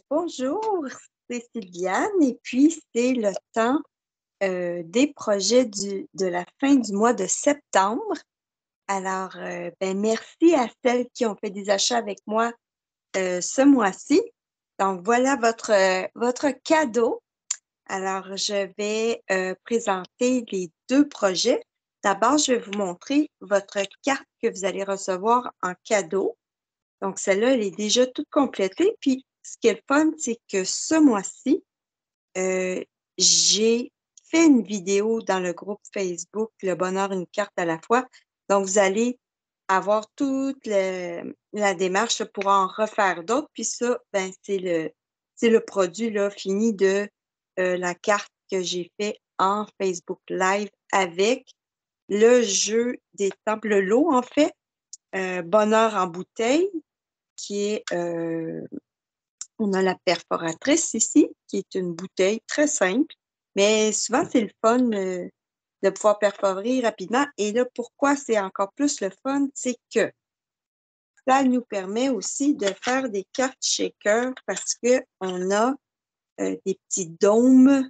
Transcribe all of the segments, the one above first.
Bonjour, c'est Sylviane et puis c'est le temps des projets de la fin du mois de septembre. Merci à celles qui ont fait des achats avec moi ce mois-ci. Donc, voilà votre cadeau. Alors, je vais présenter les deux projets. D'abord, je vais vous montrer votre carte que vous allez recevoir en cadeau. Donc, celle-là, elle est déjà toute complétée. Puis, ce qui est le fun, c'est que ce mois-ci, j'ai fait une vidéo dans le groupe Facebook Le bonheur, une carte à la fois. Donc, vous allez avoir toute la démarche là, pour en refaire d'autres. Puis ça, ben, c'est le produit là, fini de la carte que j'ai fait en Facebook Live avec le jeu des temples, le lot, en fait, bonheur en bouteille qui est, on a la perforatrice ici, qui est une bouteille très simple, mais souvent c'est le fun de pouvoir perforer rapidement. Et là, pourquoi c'est encore plus le fun, c'est que ça nous permet aussi de faire des cartes shaker parce que on a des petits dômes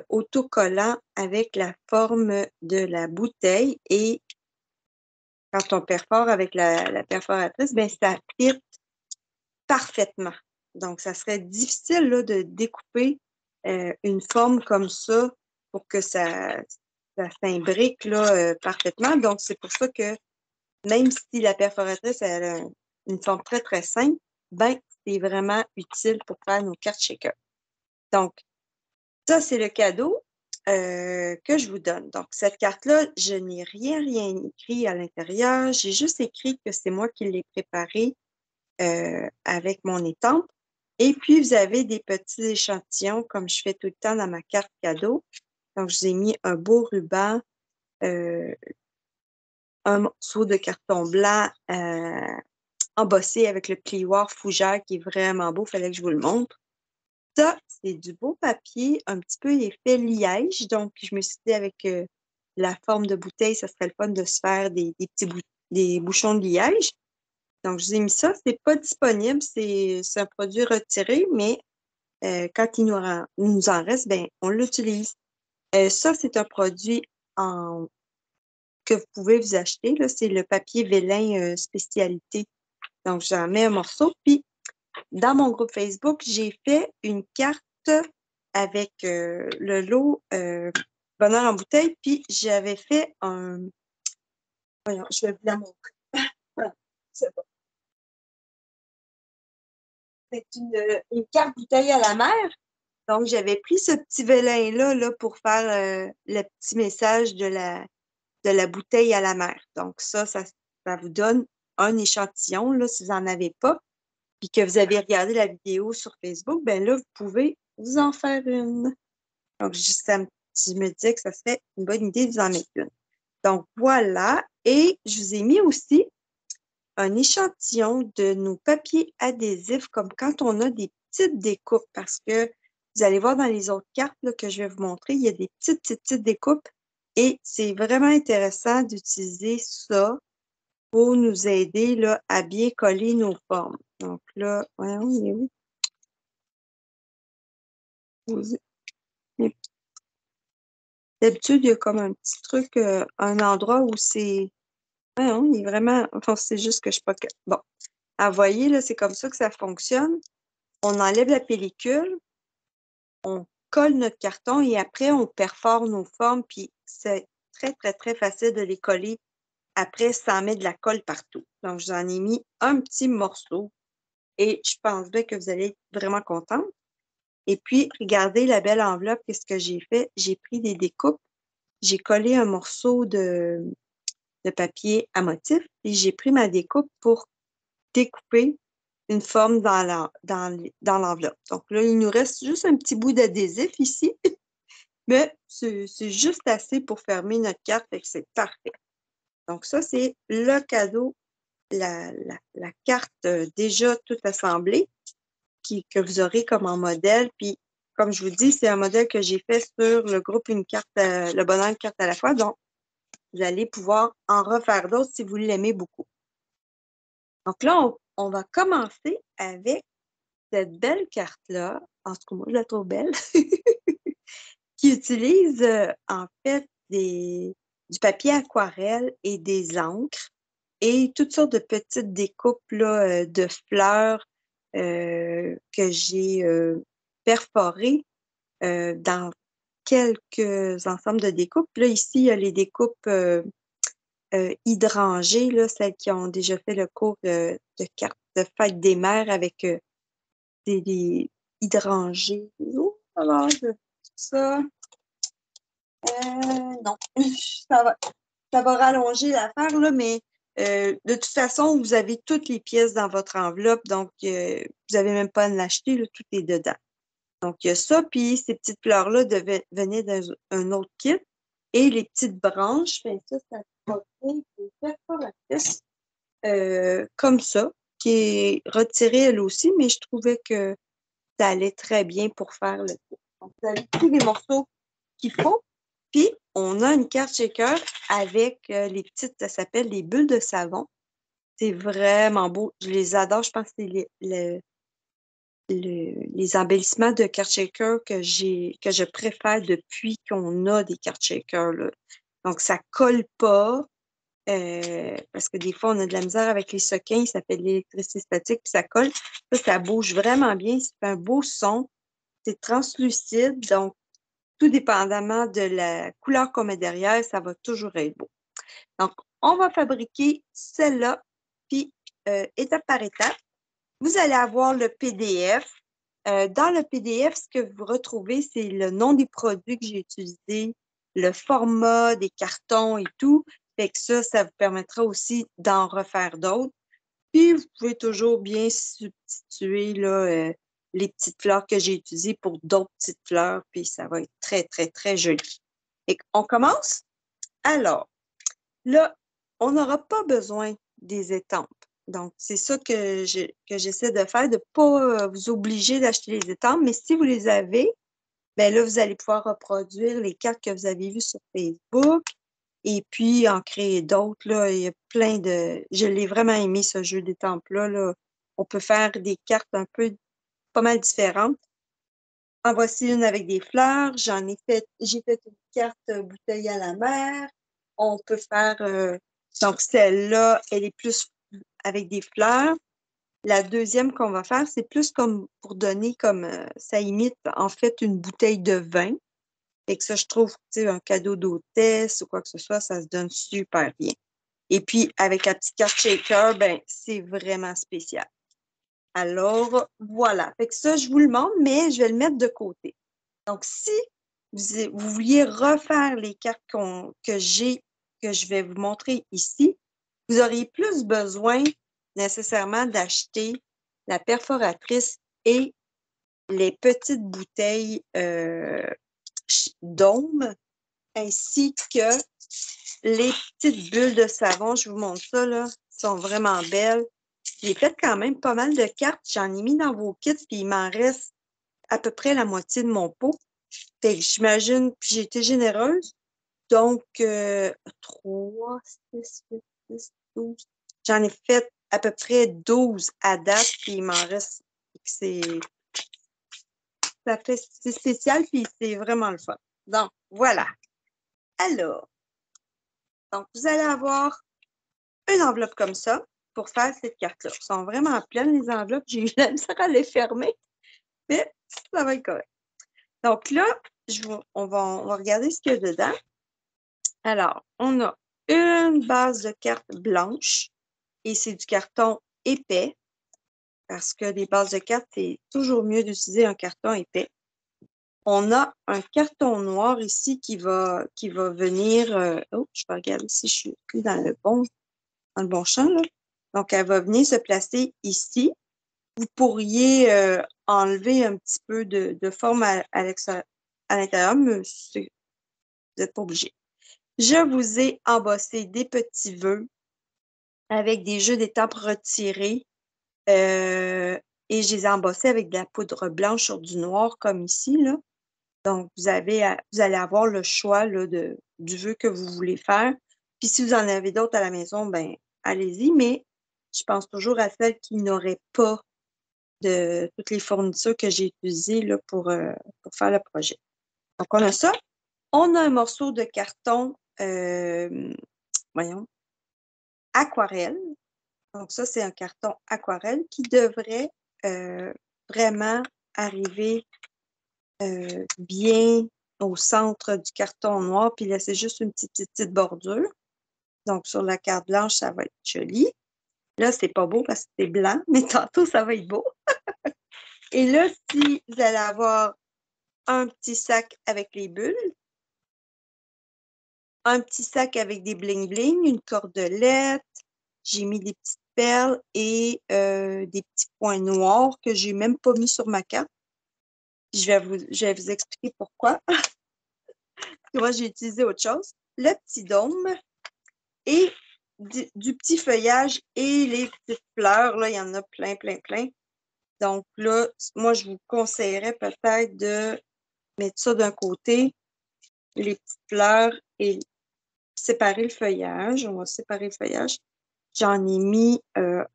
autocollants avec la forme de la bouteille et quand on perfore avec la perforatrice, ben ça fit parfaitement. Donc, ça serait difficile là, de découper une forme comme ça pour que ça s'imbrique là, parfaitement. Donc, c'est pour ça que même si la perforatrice elle a une forme très, très simple, ben, c'est vraiment utile pour faire nos cartes shaker. Donc, ça, c'est le cadeau que je vous donne. Donc, cette carte-là, je n'ai rien écrit à l'intérieur. J'ai juste écrit que c'est moi qui l'ai préparée avec mon étampe. Et puis, vous avez des petits échantillons, comme je fais tout le temps dans ma carte cadeau. Donc, je vous ai mis un beau ruban, euh, un morceau de carton blanc embossé avec le plioir fougère qui est vraiment beau. Il fallait que je vous le montre. Ça, c'est du beau papier, un petit peu effet liège. Donc, je me suis dit avec la forme de bouteille, ça serait le fun de se faire des bouchons de liège. Donc, je vous ai mis ça. C'est pas disponible. C'est un produit retiré, mais quand nous en reste, ben, on l'utilise. Ça, c'est un produit que vous pouvez vous acheter. Là, c'est le papier vélin spécialité. Donc, j'en mets un morceau. Puis, dans mon groupe Facebook, j'ai fait une carte avec le lot Bonheur en bouteille. Puis, j'avais fait un... Voyons, je vais vous la montrer. Voilà, c'est bon. C'est une carte bouteille à la mer. Donc, j'avais pris ce petit vélin-là là, pour faire le petit message de la bouteille à la mer. Donc, ça vous donne un échantillon, là, si vous n'en avez pas, puis que vous avez regardé la vidéo sur Facebook, ben là, vous pouvez vous en faire une. Donc, je me disais que ça serait une bonne idée de vous en mettre une. Donc, voilà. Et je vous ai mis aussi un échantillon de nos papiers adhésifs, comme quand on a des petites découpes, parce que vous allez voir dans les autres cartes là, que je vais vous montrer, il y a des petites découpes et c'est vraiment intéressant d'utiliser ça pour nous aider là, à bien coller nos formes. Donc là, voyons, il est où? D'habitude, il y a comme un petit truc, un endroit où c'est... Voyons, il est vraiment... Enfin, c'est juste que je suis pas... Bon, vous voyez, là, c'est comme ça que ça fonctionne. On enlève la pellicule, on colle notre carton et après, on perfore nos formes, puis c'est très facile de les coller après sans mettre de la colle partout. Donc, j'en ai mis un petit morceau et je pense bien que vous allez être vraiment contente. Et puis, regardez la belle enveloppe, qu'est-ce que j'ai fait? J'ai pris des découpes, j'ai collé un morceau de papier à motif et j'ai pris ma découpe pour découper une forme dans l'enveloppe. Donc là, il nous reste juste un petit bout d'adhésif ici, mais c'est juste assez pour fermer notre carte, fait que c'est parfait. Donc ça, c'est le cadeau, la carte déjà toute assemblée que vous aurez comme en modèle. Puis, comme je vous dis, c'est un modèle que j'ai fait sur le groupe Une carte, le bonheur, une carte à la fois. Donc, vous allez pouvoir en refaire d'autres si vous l'aimez beaucoup. Donc là, on va commencer avec cette belle carte-là, en tout cas, moi, je la trouve belle, qui utilise en fait du papier aquarelle et des encres et toutes sortes de petites découpes là, de fleurs que j'ai perforées dans quelques ensembles de découpes. Là, ici, il y a les découpes hydrangées, là, celles qui ont déjà fait le cours de cartes de fête des mères avec des hydrangées. Oh, alors, ça, non, ça va, ça va rallonger l'affaire, là, mais de toute façon, vous avez toutes les pièces dans votre enveloppe, donc vous n'avez même pas à l'acheter, là, tout est dedans. Donc, il y a ça, puis ces petites fleurs-là venaient d'un autre kit. Et les petites branches, ben ça va être des perforatrices comme ça, qui est retirée elle aussi, mais je trouvais que ça allait très bien pour faire le tour. Donc, vous avez tous les morceaux qu'il faut. Puis, on a une carte shaker avec les petites, ça s'appelle les bulles de savon. C'est vraiment beau. Je les adore. Je pense que c'est les embellissements de carte shaker que je préfère depuis qu'on a des cartes shakers, là. Donc, ça colle pas. Parce que des fois, on a de la misère avec les sequins, ça fait de l'électricité statique, puis ça colle. Ça bouge vraiment bien, ça fait un beau son. C'est translucide, donc tout dépendamment de la couleur qu'on met derrière, ça va toujours être beau. Donc, on va fabriquer celle-là, puis étape par étape. Vous allez avoir le PDF. Dans le PDF, ce que vous retrouvez, c'est le nom des produits que j'ai utilisés, le format des cartons et tout. Fait que ça vous permettra aussi d'en refaire d'autres. Puis, vous pouvez toujours bien substituer là, les petites fleurs que j'ai utilisées pour d'autres petites fleurs, puis ça va être très, très, très joli. Et on commence? Alors, là, on n'aura pas besoin des étampes. Donc, c'est ça que j'essaie de faire, de ne pas vous obliger d'acheter les étampes, mais si vous les avez, ben là, vous allez pouvoir reproduire les cartes que vous avez vues sur Facebook et puis en créer d'autres. Là, il y a plein de... Je l'ai vraiment aimé, ce jeu d'étampes-là. Là. On peut faire des cartes un peu pas mal différentes. En voici une avec des fleurs. J'ai fait une carte bouteille à la mer. On peut faire, donc celle-là, elle est plus avec des fleurs. La deuxième qu'on va faire, c'est plus comme pour donner comme, ça imite en fait une bouteille de vin. Et que ça, je trouve, tu sais, un cadeau d'hôtesse ou quoi que ce soit, ça se donne super bien. Et puis, avec la petite carte shaker, ben, c'est vraiment spécial. Alors, voilà. Fait que ça, je vous le montre, mais je vais le mettre de côté. Donc, si vous vouliez refaire les cartes que je vais vous montrer ici, vous auriez plus besoin nécessairement d'acheter la perforatrice et les petites bouteilles d'aume, ainsi que les petites bulles de savon. Je vous montre ça, là. Elles sont vraiment belles. J'ai fait quand même pas mal de cartes. J'en ai mis dans vos kits, puis il m'en reste à peu près la moitié de mon pot. Fait que j'imagine, puis j'ai été généreuse. Donc, 3, 6, 8, 10, 12. J'en ai fait à peu près 12 à date, puis il m'en reste. C'est c'est spécial, puis c'est vraiment le fun. Donc, voilà. Alors, donc, vous allez avoir une enveloppe comme ça pour faire cette carte-là. Elles sont vraiment pleines, les enveloppes. J'ai eu la misère à les fermer, mais ça va être correct. Donc là, on va regarder ce qu'il y a dedans. Alors, on a une base de carte blanche et c'est du carton épais parce que les bases de cartes, c'est toujours mieux d'utiliser un carton épais. On a un carton noir ici qui va venir. Oh, je vais regarder si je suis plus dans le bon champ, là. Donc, elle va venir se placer ici. Vous pourriez enlever un petit peu de forme à l'intérieur, mais vous n'êtes pas obligé. Je vous ai embossé des petits vœux avec des jeux d'étampes retirés et je les ai embossés avec de la poudre blanche sur du noir comme ici, là. Donc, vous allez avoir le choix là, du vœu que vous voulez faire. Puis si vous en avez d'autres à la maison, ben allez-y, mais je pense toujours à celles qui n'auraient pas toutes les fournitures que j'ai utilisées là, pour faire le projet. Donc, on a ça. On a un morceau de carton, voyons, aquarelle. Donc, ça, c'est un carton aquarelle qui devrait vraiment arriver bien au centre du carton noir, puis laisser juste une petite bordure. Donc, sur la carte blanche, ça va être joli. Là, c'est pas beau parce que c'est blanc, mais tantôt, ça va être beau. Et là, si vous allez avoir un petit sac avec les bulles, un petit sac avec des bling-bling, une cordelette, j'ai mis des petites perles et des petits points noirs que j'ai même pas mis sur ma carte. Je vais vous expliquer pourquoi. Moi, j'ai utilisé autre chose. Le petit dôme et du petit feuillage et les petites fleurs. Là, il y en a plein, plein, plein. Donc là, moi, je vous conseillerais peut-être de mettre ça d'un côté, les petites fleurs et séparer le feuillage. On va séparer le feuillage. J'en ai mis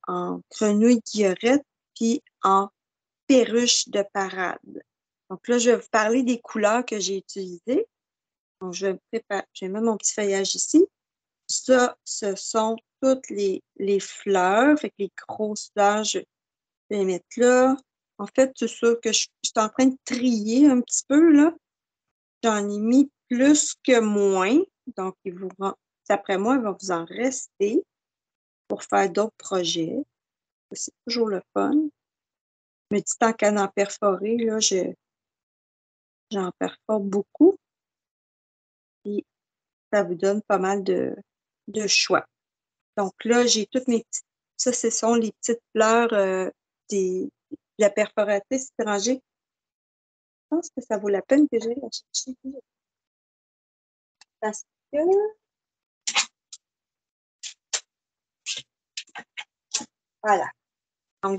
en grenouille guillerette puis en perruche de parade. Donc là, je vais vous parler des couleurs que j'ai utilisées. Donc, je vais mettre mon petit feuillage ici. Ça, ce sont toutes les fleurs. Fait que les grosses fleurs, je vais les mettre là. En fait, c'est ça que je suis en train de trier un petit peu, là. J'en ai mis plus que moins. Donc, d'après moi, il va vous en rester pour faire d'autres projets. C'est toujours le fun. Mais tant qu'à en perforer, là, j'en perfore beaucoup. Et ça vous donne pas mal de choix. Donc là, j'ai toutes mes petites. Ça, ce sont les petites fleurs de la perforatrice étrangère. Je pense que ça vaut la peine que j'aille la chercher. Parce que voilà. Donc,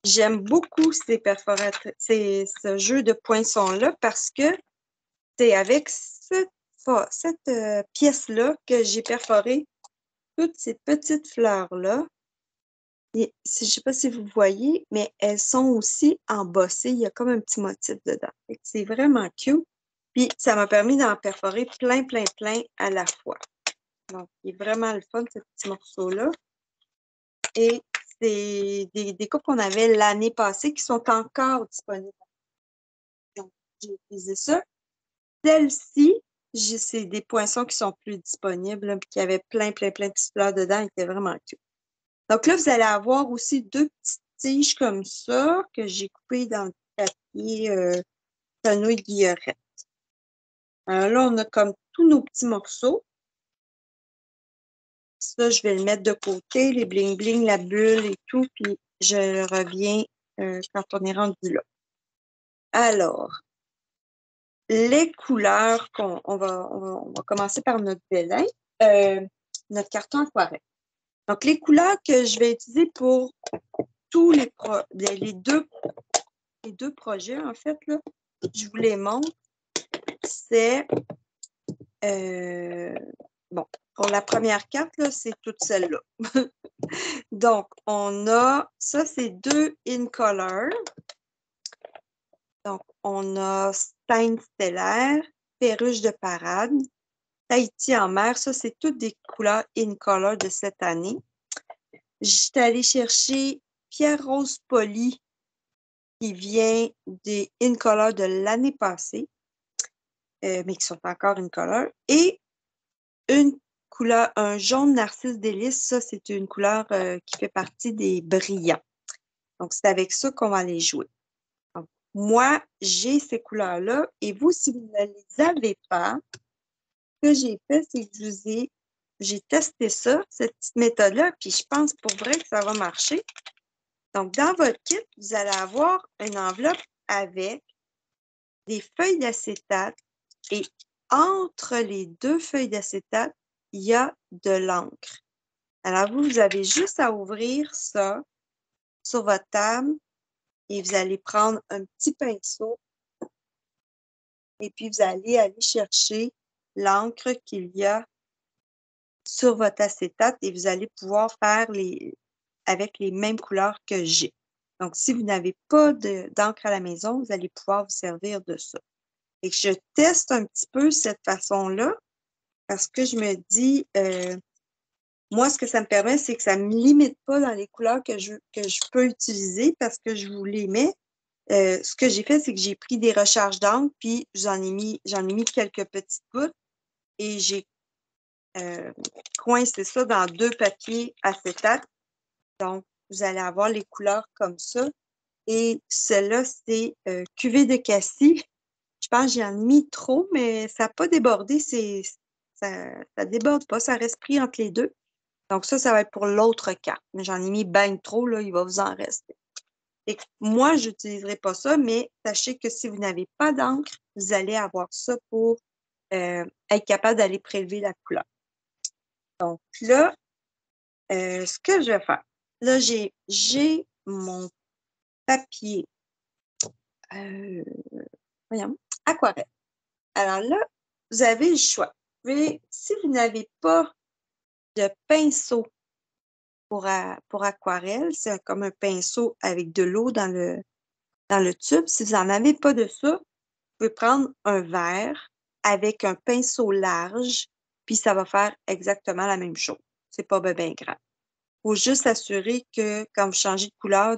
j'aime beaucoup ces perforatrices, ce jeu de poinçons-là parce que c'est avec cette pièce-là que j'ai perforé toutes ces petites fleurs-là. Et je ne sais pas si vous voyez, mais elles sont aussi embossées. Il y a comme un petit motif dedans. C'est vraiment cute. Puis, ça m'a permis d'en perforer plein, plein, plein à la fois. Donc, il est vraiment le fun, ce petit morceau-là. Et c'est des coupes qu'on avait l'année passée qui sont encore disponibles. Donc, j'ai utilisé ça. Celle-ci, c'est des poinçons qui sont plus disponibles, là, puis qui avaient plein, plein, plein de petites fleurs dedans. Ils étaient vraiment cute. Donc là, vous allez avoir aussi deux petites tiges comme ça que j'ai coupées dans le papier grenouille guillerette. Alors là, on a comme tous nos petits morceaux. Ça, je vais le mettre de côté, les bling-bling, la bulle et tout, puis je reviens quand on est rendu là. Alors, les couleurs on va commencer par notre vélin, notre carton aquarelle. Donc, les couleurs que je vais utiliser pour tous les deux projets, en fait, là, je vous les montre. C'est, bon, pour la première carte, là, c'est toute celle-là. Donc, on a, ça, c'est deux in color. Donc, on a Stein stellaire, perruche de parade, Tahiti en mer. Ça, c'est toutes des couleurs in color de cette année. J'étais allée chercher Pierre Rose Poli qui vient des in color de l'année passée, mais qui sont encore in color. Et une couleur, un jaune narcisse délice. Ça, c'est une couleur qui fait partie des brillants. Donc, c'est avec ça qu'on va les jouer. Donc, moi, j'ai ces couleurs-là. Et vous, si vous ne les avez pas, ce que j'ai fait, c'est que j'ai testé ça, cette petite méthode-là, puis je pense pour vrai que ça va marcher. Donc, dans votre kit, vous allez avoir une enveloppe avec des feuilles d'acétate et entre les deux feuilles d'acétate, il y a de l'encre. Alors, vous avez juste à ouvrir ça sur votre table et vous allez prendre un petit pinceau et puis vous allez aller chercher l'encre qu'il y a sur votre acétate et vous allez pouvoir faire avec les mêmes couleurs que j'ai. Donc, si vous n'avez pas d'encre à la maison, vous allez pouvoir vous servir de ça. Et je teste un petit peu cette façon-là parce que je me dis, moi, ce que ça me permet, c'est que ça ne me limite pas dans les couleurs que je peux utiliser parce que je vous les mets. Ce que j'ai fait, c'est que j'ai pris des recharges d'encre, puis j'en ai mis quelques petites gouttes et j'ai coincé ça dans 2 papiers acétate. Donc, vous allez avoir les couleurs comme ça. Et celle-là, c'est cuvée de cassis. Je pense que j'en ai mis trop, mais ça n'a pas débordé. Ça déborde pas, ça reste pris entre les deux. Donc ça va être pour l'autre carte. Mais j'en ai mis bien trop, là, il va vous en rester. Et moi, je n'utiliserai pas ça, mais sachez que si vous n'avez pas d'encre, vous allez avoir ça pour être capable d'aller prélever la couleur. Donc là, ce que je vais faire, là, j'ai mon papier voyons, aquarelle. Alors là, vous avez le choix. Si vous n'avez pas de pinceau pour aquarelle, c'est comme un pinceau avec de l'eau dans le tube. Si vous n'en avez pas de ça, vous pouvez prendre un verre avec un pinceau large, puis ça va faire exactement la même chose. C'est pas bien grave. Il faut juste s'assurer que quand vous changez de couleur,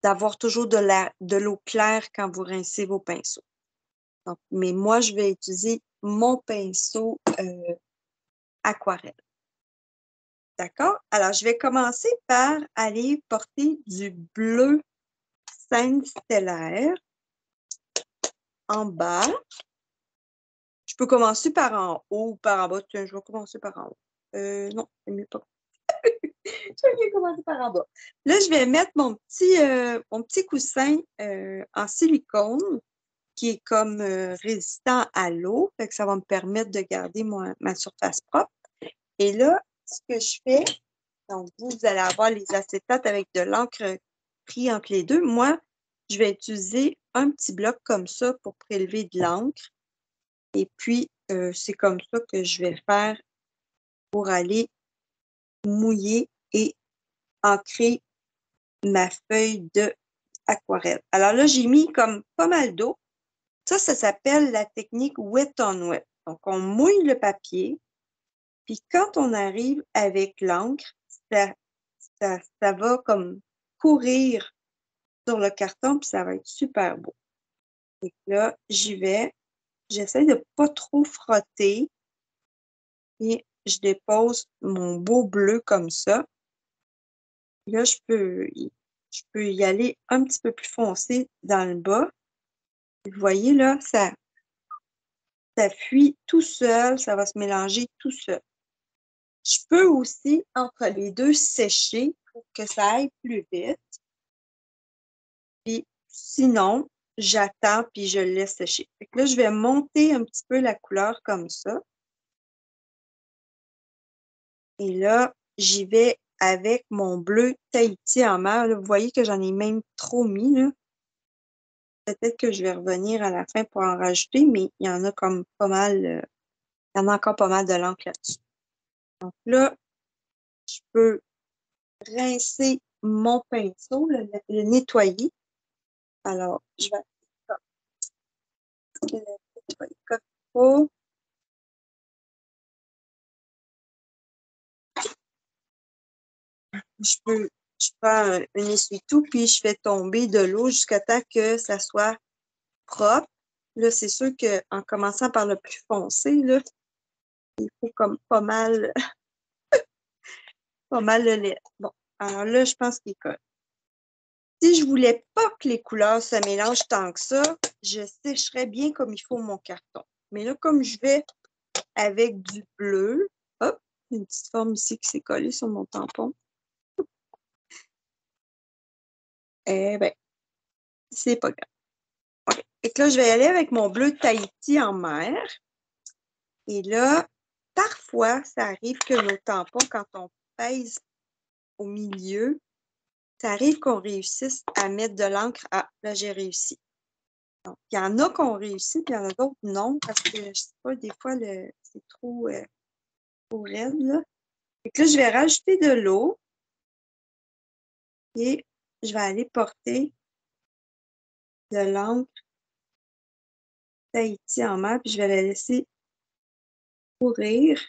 d'avoir toujours de l'eau claire quand vous rincez vos pinceaux. Donc, mais moi, je vais utiliser mon pinceau aquarelle. D'accord? Alors, je vais commencer par aller porter du bleu scène stellaire en bas. Je peux commencer par en haut ou par en bas. Tiens, je vais commencer par en haut. Non, c'est mieux pas. Je vais commencer par en bas. Là, je vais mettre mon petit coussin en silicone qui est comme résistant à l'eau. Fait que ça va me permettre de garder ma surface propre. Et là, ce que je fais, donc vous allez avoir les acétates avec de l'encre pris entre les deux. Moi, je vais utiliser un petit bloc comme ça pour prélever de l'encre. Et puis, c'est comme ça que je vais faire pour aller mouiller et ancrer ma feuille d'aquarelle. Alors là, j'ai mis comme pas mal d'eau. Ça s'appelle la technique wet on wet. Donc, on mouille le papier. Puis quand on arrive avec l'encre, ça va comme courir sur le carton, puis ça va être super beau. Et là, j'y vais. J'essaie de pas trop frotter. Et je dépose mon beau bleu comme ça. Là, je peux y aller un petit peu plus foncé dans le bas. Vous voyez, là, ça fuit tout seul, ça va se mélanger tout seul. Je peux aussi, entre les deux, sécher pour que ça aille plus vite. Puis sinon, j'attends puis je le laisse sécher. Fait que là, je vais monter un petit peu la couleur comme ça. Et là, j'y vais avec mon bleu Tahiti en mer. Là, vous voyez que j'en ai même trop mis, là. Peut-être que je vais revenir à la fin pour en rajouter, mais il y en a comme pas mal, il y en a encore pas mal de l'encre là-dessus. Donc là, je peux rincer mon pinceau, le nettoyer. Alors, je vais le nettoyer comme il faut. Je prends un essuie-tout, puis je fais tomber de l'eau jusqu'à temps que ça soit propre. Là, c'est sûr qu'en commençant par le plus foncé, là, il faut comme pas mal le lait. Bon, alors là, je pense qu'il est correct. Si je voulais pas que les couleurs se mélangent tant que ça, je sécherais bien comme il faut mon carton. Mais là, comme je vais avec du bleu, hop, une petite forme ici qui s'est collée sur mon tampon. Eh bien, c'est pas grave. OK. Et que là, je vais aller avec mon bleu Tahiti en mer. Et là, parfois, ça arrive que nos tampons, quand on pèse au milieu, ça arrive qu'on réussisse à mettre de l'encre. Ah, là, j'ai réussi. Donc, il y en a qu'on réussit, puis il y en a d'autres non, parce que, je sais pas, des fois, c'est trop raide, là. Et que là, je vais rajouter de l'eau. Et je vais aller porter de l'encre Tahiti en mer, puis je vais la laisser courir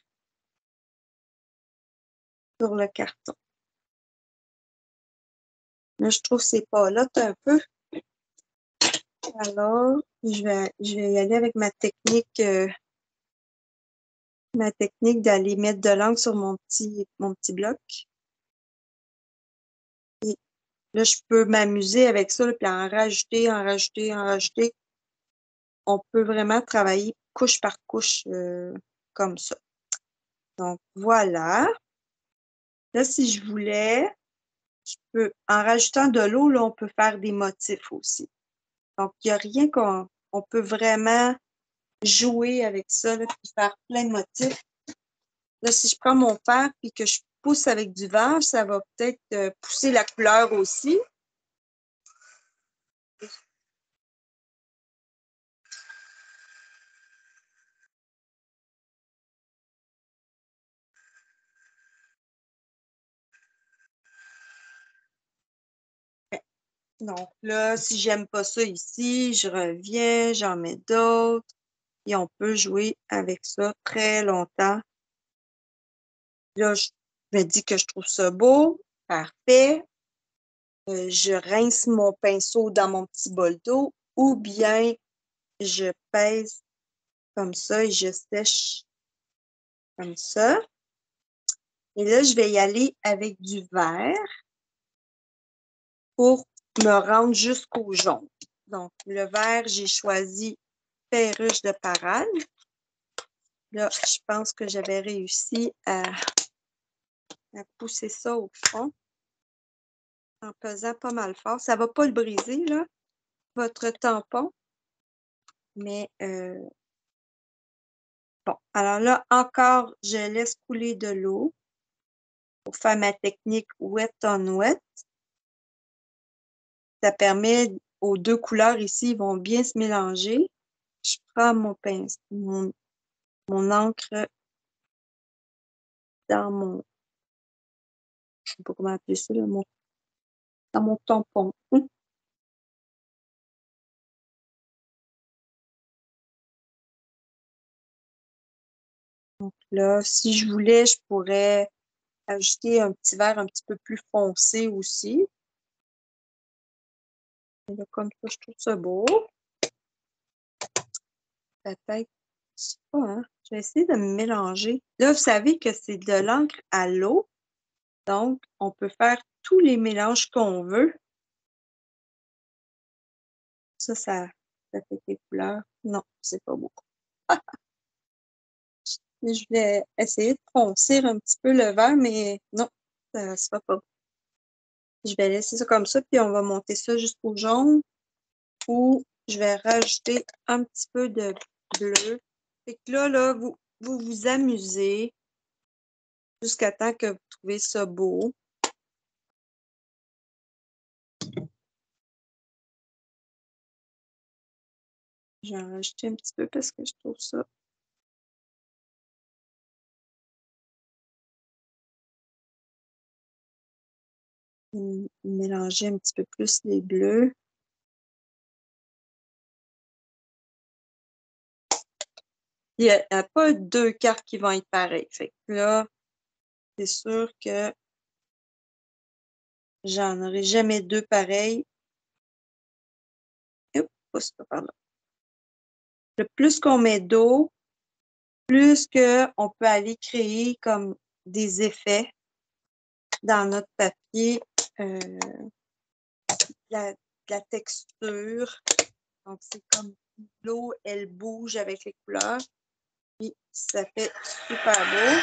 sur le carton. Là, je trouve que c'est pas là un peu. Alors, je vais y aller avec ma technique d'aller mettre de l'encre sur mon petit bloc. Et là, je peux m'amuser avec ça, puis en rajouter, en rajouter, en rajouter. On peut vraiment travailler couche par couche comme ça. Donc, voilà. Là, si je voulais, je peux, en rajoutant de l'eau, là, on peut faire des motifs aussi. Donc, il n'y a rien qu'on peut vraiment jouer avec ça, là, puis faire plein de motifs. Là, si je prends mon fer puis que je pousse avec du verre, ça va peut-être pousser la couleur aussi. Donc là, si j'aime pas ça ici, je reviens, j'en mets d'autres et on peut jouer avec ça très longtemps. Là, je me dis que je trouve ça beau. Parfait. Je rince mon pinceau dans mon petit bol d'eau ou bien je pèse comme ça et je sèche comme ça. Et là, je vais y aller avec du vert pour me rendre jusqu'au jaune. Donc, le vert, j'ai choisi Perruche de parade. Là, je pense que j'avais réussi à pousser ça au fond en pesant pas mal fort. Ça ne va pas le briser, là, votre tampon. Mais bon, alors là, encore, je laisse couler de l'eau pour faire ma technique wet on wet. Ça permet aux deux couleurs ici, ils vont bien se mélanger. Je prends mon pinceau, mon encre dans mon, je ne sais pas comment appeler ça, là, dans mon tampon. Donc là, si je voulais, je pourrais ajouter un petit vert un petit peu plus foncé aussi. Et là, comme ça, je trouve ça beau. Peut-être, je sais pas, hein? Je vais essayer de me mélanger. Là, vous savez que c'est de l'encre à l'eau. Donc, on peut faire tous les mélanges qu'on veut. Ça fait des couleurs. Non, c'est pas beau. Je vais essayer de foncir un petit peu le vert, mais non, ça ne se fait pas. Je vais laisser ça comme ça, puis on va monter ça jusqu'au jaune. Ou je vais rajouter un petit peu de bleu. Fait que là, vous vous amusez jusqu'à temps que vous trouvez ça beau. J'en rajoute un petit peu parce que je trouve ça. Mélanger un petit peu plus les bleus. Il n'y a pas deux cartes qui vont être pareilles. Fait que là, c'est sûr que j'en aurai jamais deux pareilles. Hop, pousse pas par là. Le plus qu'on met d'eau, plus qu'on peut aller créer comme des effets dans notre papier, la texture. Donc, c'est comme l'eau, elle bouge avec les couleurs. Puis, ça fait super beau.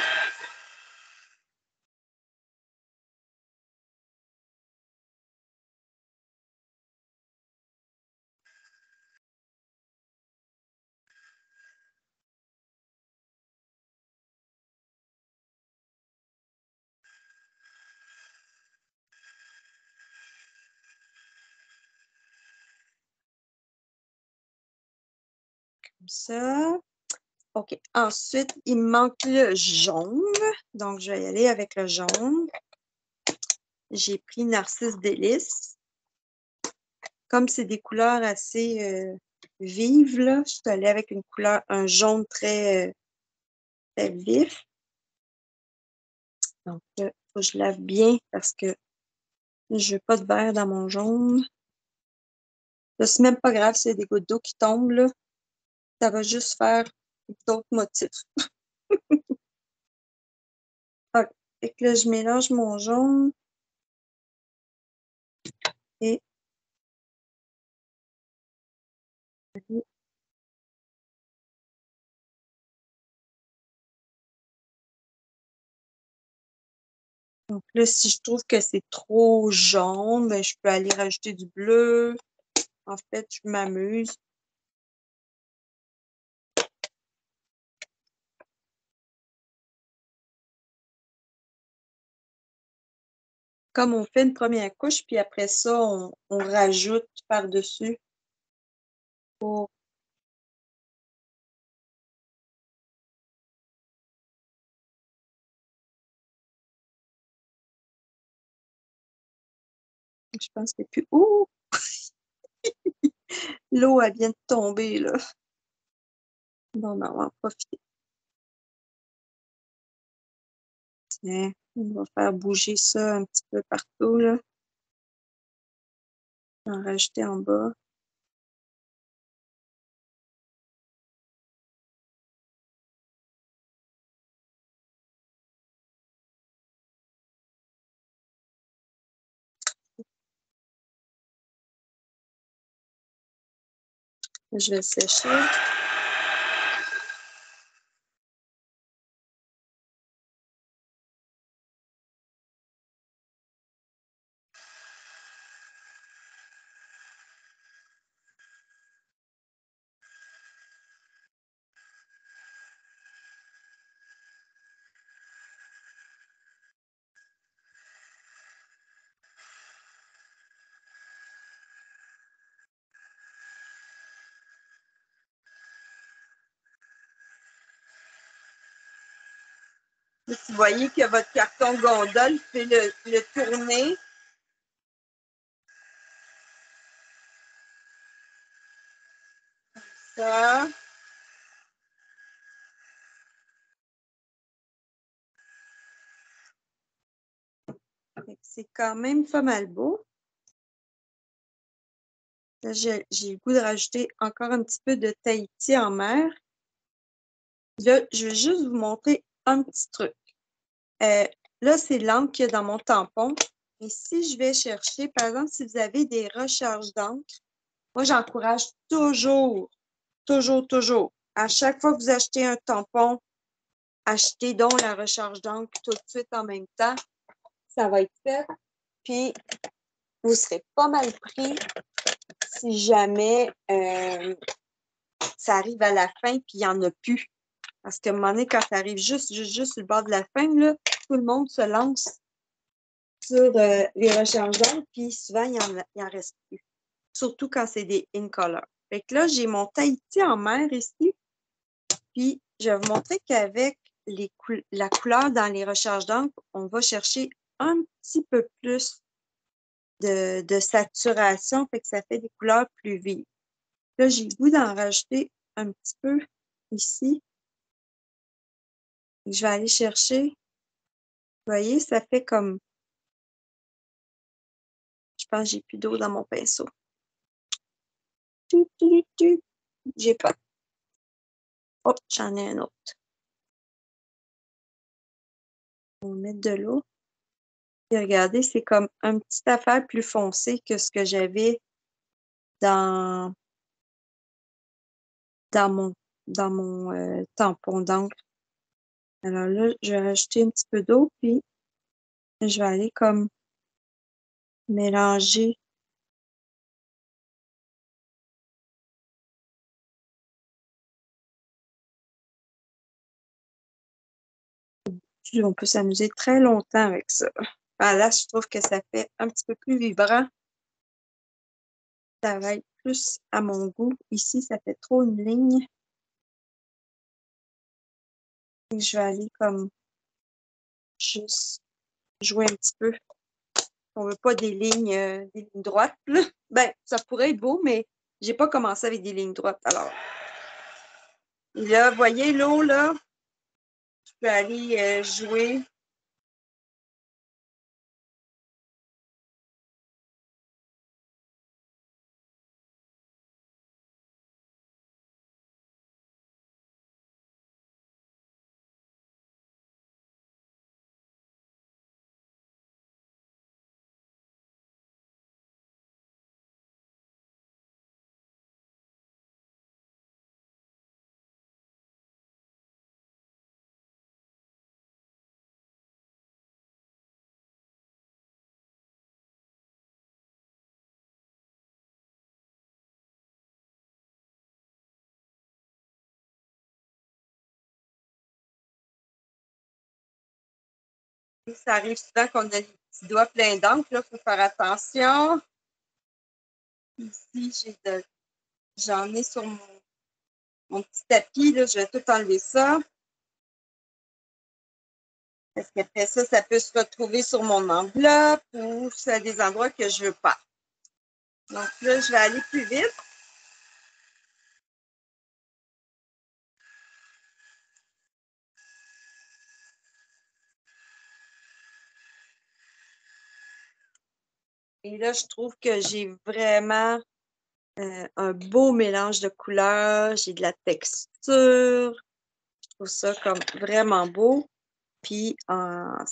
Comme ça. OK. Ensuite, il me manque le jaune. Donc, je vais y aller avec le jaune. J'ai pris Narcisse Délice. comme c'est des couleurs assez vives, là, je suis allée avec une couleur, un jaune très vif. Donc, il faut que je lave bien parce que je veux pas de vert dans mon jaune. Là, c'est même pas grave s'il y a des gouttes d'eau qui tombent, là. Ça va juste faire d'autres motifs. OK. Fait que là, je mélange mon jaune et donc là, si je trouve que c'est trop jaune, ben, je peux aller rajouter du bleu. En fait, je m'amuse. Comme on fait une première couche, puis après ça, on rajoute par-dessus pour... Je pense que plus... Ouh! L'eau, elle vient de tomber, là. Bon, ben, on va en profiter. Tiens, on va faire bouger ça un petit peu partout, là. En rajouter en bas. Je vais le sécher. Vous voyez que votre carton gondole fait le tourner. Ça. C'est quand même pas mal beau. Là, j'ai le goût de rajouter encore un petit peu de Tahiti en mer. Là, je vais juste vous montrer un petit truc. Là, c'est l'encre qu'il y a dans mon tampon. Et si je vais chercher, par exemple, si vous avez des recharges d'encre, moi, j'encourage toujours, à chaque fois que vous achetez un tampon, achetez donc la recharge d'encre tout de suite en même temps. Ça va être fait. Puis, vous serez pas mal pris si jamais ça arrive à la fin puis il n'y en a plus. Parce qu'à un moment donné, quand ça arrive juste sur le bord de la fin, là, tout le monde se lance sur les recharges d'encre, puis souvent, il en reste plus. Surtout quand c'est des in color. Fait que là, j'ai mon Tahiti en mer ici, puis je vais vous montrer qu'avec la couleur dans les recharges d'encre, on va chercher un petit peu plus de saturation, fait que ça fait des couleurs plus vives. Là, j'ai le goût d'en rajouter un petit peu ici. Je vais aller chercher. Vous voyez, ça fait comme... Je pense que j'ai plus d'eau dans mon pinceau. J'ai pas. Oh, j'en ai un autre. On va mettre de l'eau. Et regardez, c'est comme une petite affaire plus foncée que ce que j'avais dans, dans mon tampon d'encre. Alors là, je vais rajouter un petit peu d'eau, puis je vais aller comme mélanger. Puis on peut s'amuser très longtemps avec ça. Ah, là, je trouve que ça fait un petit peu plus vibrant. Ça va être plus à mon goût. Ici, ça fait trop une ligne. Et je vais aller comme juste jouer un petit peu. On veut pas des lignes droites, là. Ben, ça pourrait être beau, mais j'ai pas commencé avec des lignes droites, alors. Et là, vous voyez l'eau, là? Je peux aller jouer. Ça arrive souvent qu'on a les petits doigts pleins d'encre, là, il faut faire attention. Ici, j'en ai sur mon petit tapis, là, je vais tout enlever ça. Parce qu'après ça, ça peut se retrouver sur mon enveloppe ou c'est des endroits que je ne veux pas. Donc là, je vais aller plus vite. Et là, je trouve que j'ai vraiment un beau mélange de couleurs. J'ai de la texture. Je trouve ça comme vraiment beau. Puis, en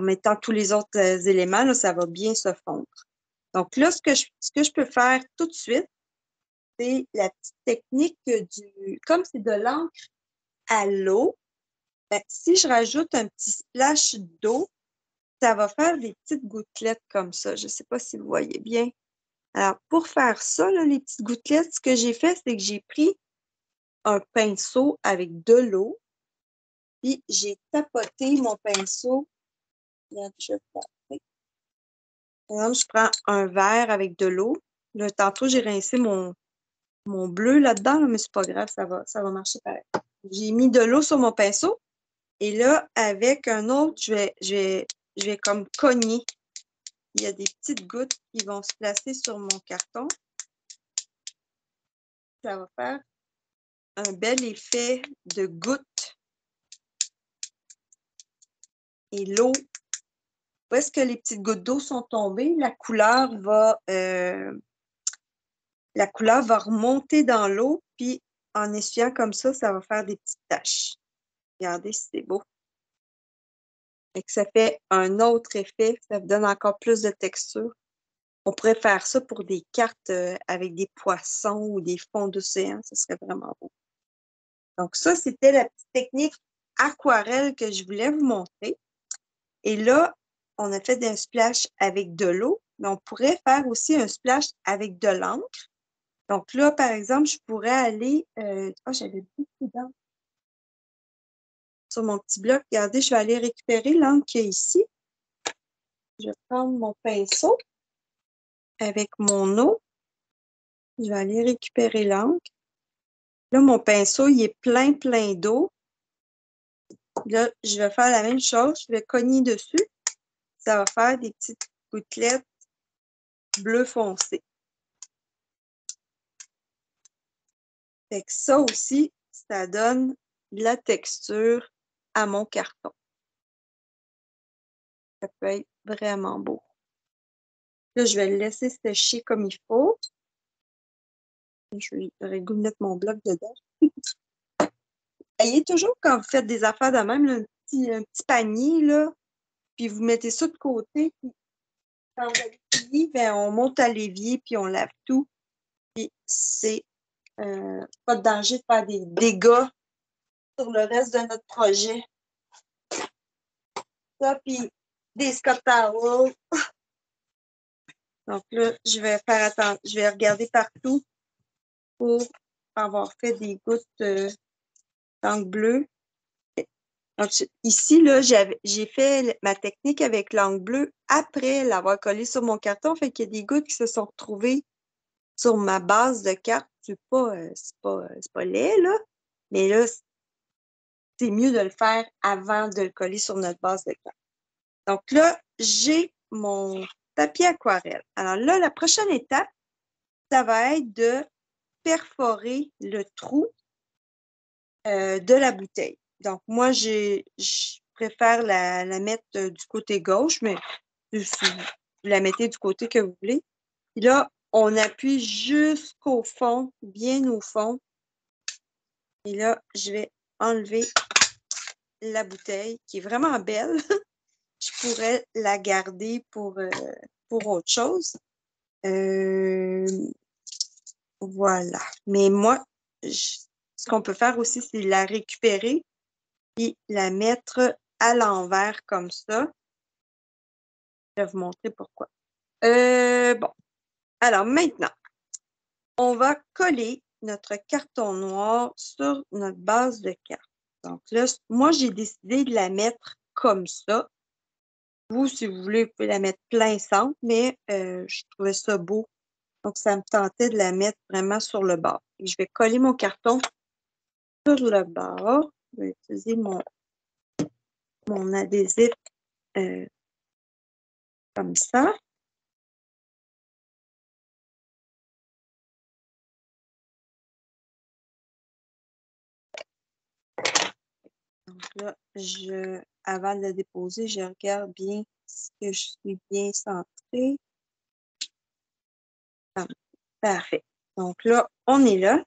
mettant tous les autres éléments, là, ça va bien se fondre. Donc là, ce que je peux faire tout de suite, c'est la petite technique comme c'est de l'encre à l'eau, ben, si je rajoute un petit splash d'eau, ça va faire des petites gouttelettes comme ça. Je ne sais pas si vous voyez bien. Alors, pour faire ça, là, les petites gouttelettes, ce que j'ai fait, c'est que j'ai pris un pinceau avec de l'eau, puis j'ai tapoté mon pinceau. Regarde, par exemple, je prends un verre avec de l'eau. Là, tantôt, j'ai rincé mon bleu là-dedans, là, mais c'est pas grave, ça va marcher pareil. J'ai mis de l'eau sur mon pinceau. Et là, avec un autre, je vais comme cogner. Il y a des petites gouttes qui vont se placer sur mon carton. Ça va faire un bel effet de gouttes. Et l'eau, où est-ce que les petites gouttes d'eau sont tombées, la couleur va remonter dans l'eau, puis en essuyant comme ça va faire des petites taches. Regardez si c'est beau. Et que ça fait un autre effet, ça vous donne encore plus de texture. On pourrait faire ça pour des cartes avec des poissons ou des fonds d'océan. Ce serait vraiment beau. Donc, ça, c'était la petite technique aquarelle que je voulais vous montrer. Et là, on a fait un splash avec de l'eau, mais on pourrait faire aussi un splash avec de l'encre. Donc là, par exemple, je pourrais aller... j'avais beaucoup d'encre sur mon petit bloc. Regardez, je vais aller récupérer l'encre qu'il y a ici. Je vais prendre mon pinceau avec mon eau. Je vais aller récupérer l'encre. Là, mon pinceau, il est plein d'eau. Là, je vais faire la même chose. Je vais cogner dessus. Ça va faire des petites gouttelettes bleu foncé. Fait que ça aussi, ça donne de la texture à mon carton. Ça peut être vraiment beau. Là, je vais le laisser sécher comme il faut. J'aurais goût de mettre mon bloc dedans. Ayez toujours, quand vous faites des affaires de même, là, un petit panier, là, puis vous mettez ça de côté. Puis quand vous avez fini, ben, on monte à l'évier, puis on lave tout. Puis c'est pas de danger de faire des dégâts sur le reste de notre projet. Ça, puis des Scott Towels. Donc là, je vais faire attention, je vais regarder partout pour avoir fait des gouttes d'encre bleue. Donc, ici, là, j'ai fait ma technique avec l'encre bleue après l'avoir collée sur mon carton. Fait qu'il y a des gouttes qui se sont retrouvées sur ma base de carte. C'est pas laid, là. Mais là, c'est mieux de le faire avant de le coller sur notre base de carte. Donc là, j'ai mon papier aquarelle. Alors là, la prochaine étape, ça va être de perforer le trou de la bouteille. Donc, moi, je préfère la mettre du côté gauche, mais si vous la mettez du côté que vous voulez. Puis là, on appuie jusqu'au fond, bien au fond. Et là, je vais enlever la bouteille, qui est vraiment belle. Je pourrais la garder pour autre chose. Voilà. Mais moi, ce qu'on peut faire aussi, c'est la récupérer et la mettre à l'envers comme ça. Je vais vous montrer pourquoi. Bon. Alors maintenant, on va coller notre carton noir sur notre base de carte. Donc là, moi, j'ai décidé de la mettre comme ça. Vous, si vous voulez, vous pouvez la mettre plein centre, mais je trouvais ça beau. Donc, ça me tentait de la mettre vraiment sur le bord. Et je vais coller mon carton sur le bord. Je vais utiliser mon adhésif comme ça. Donc là, avant de la déposer, je regarde bien si je suis bien centrée. Parfait. Donc là, on est là.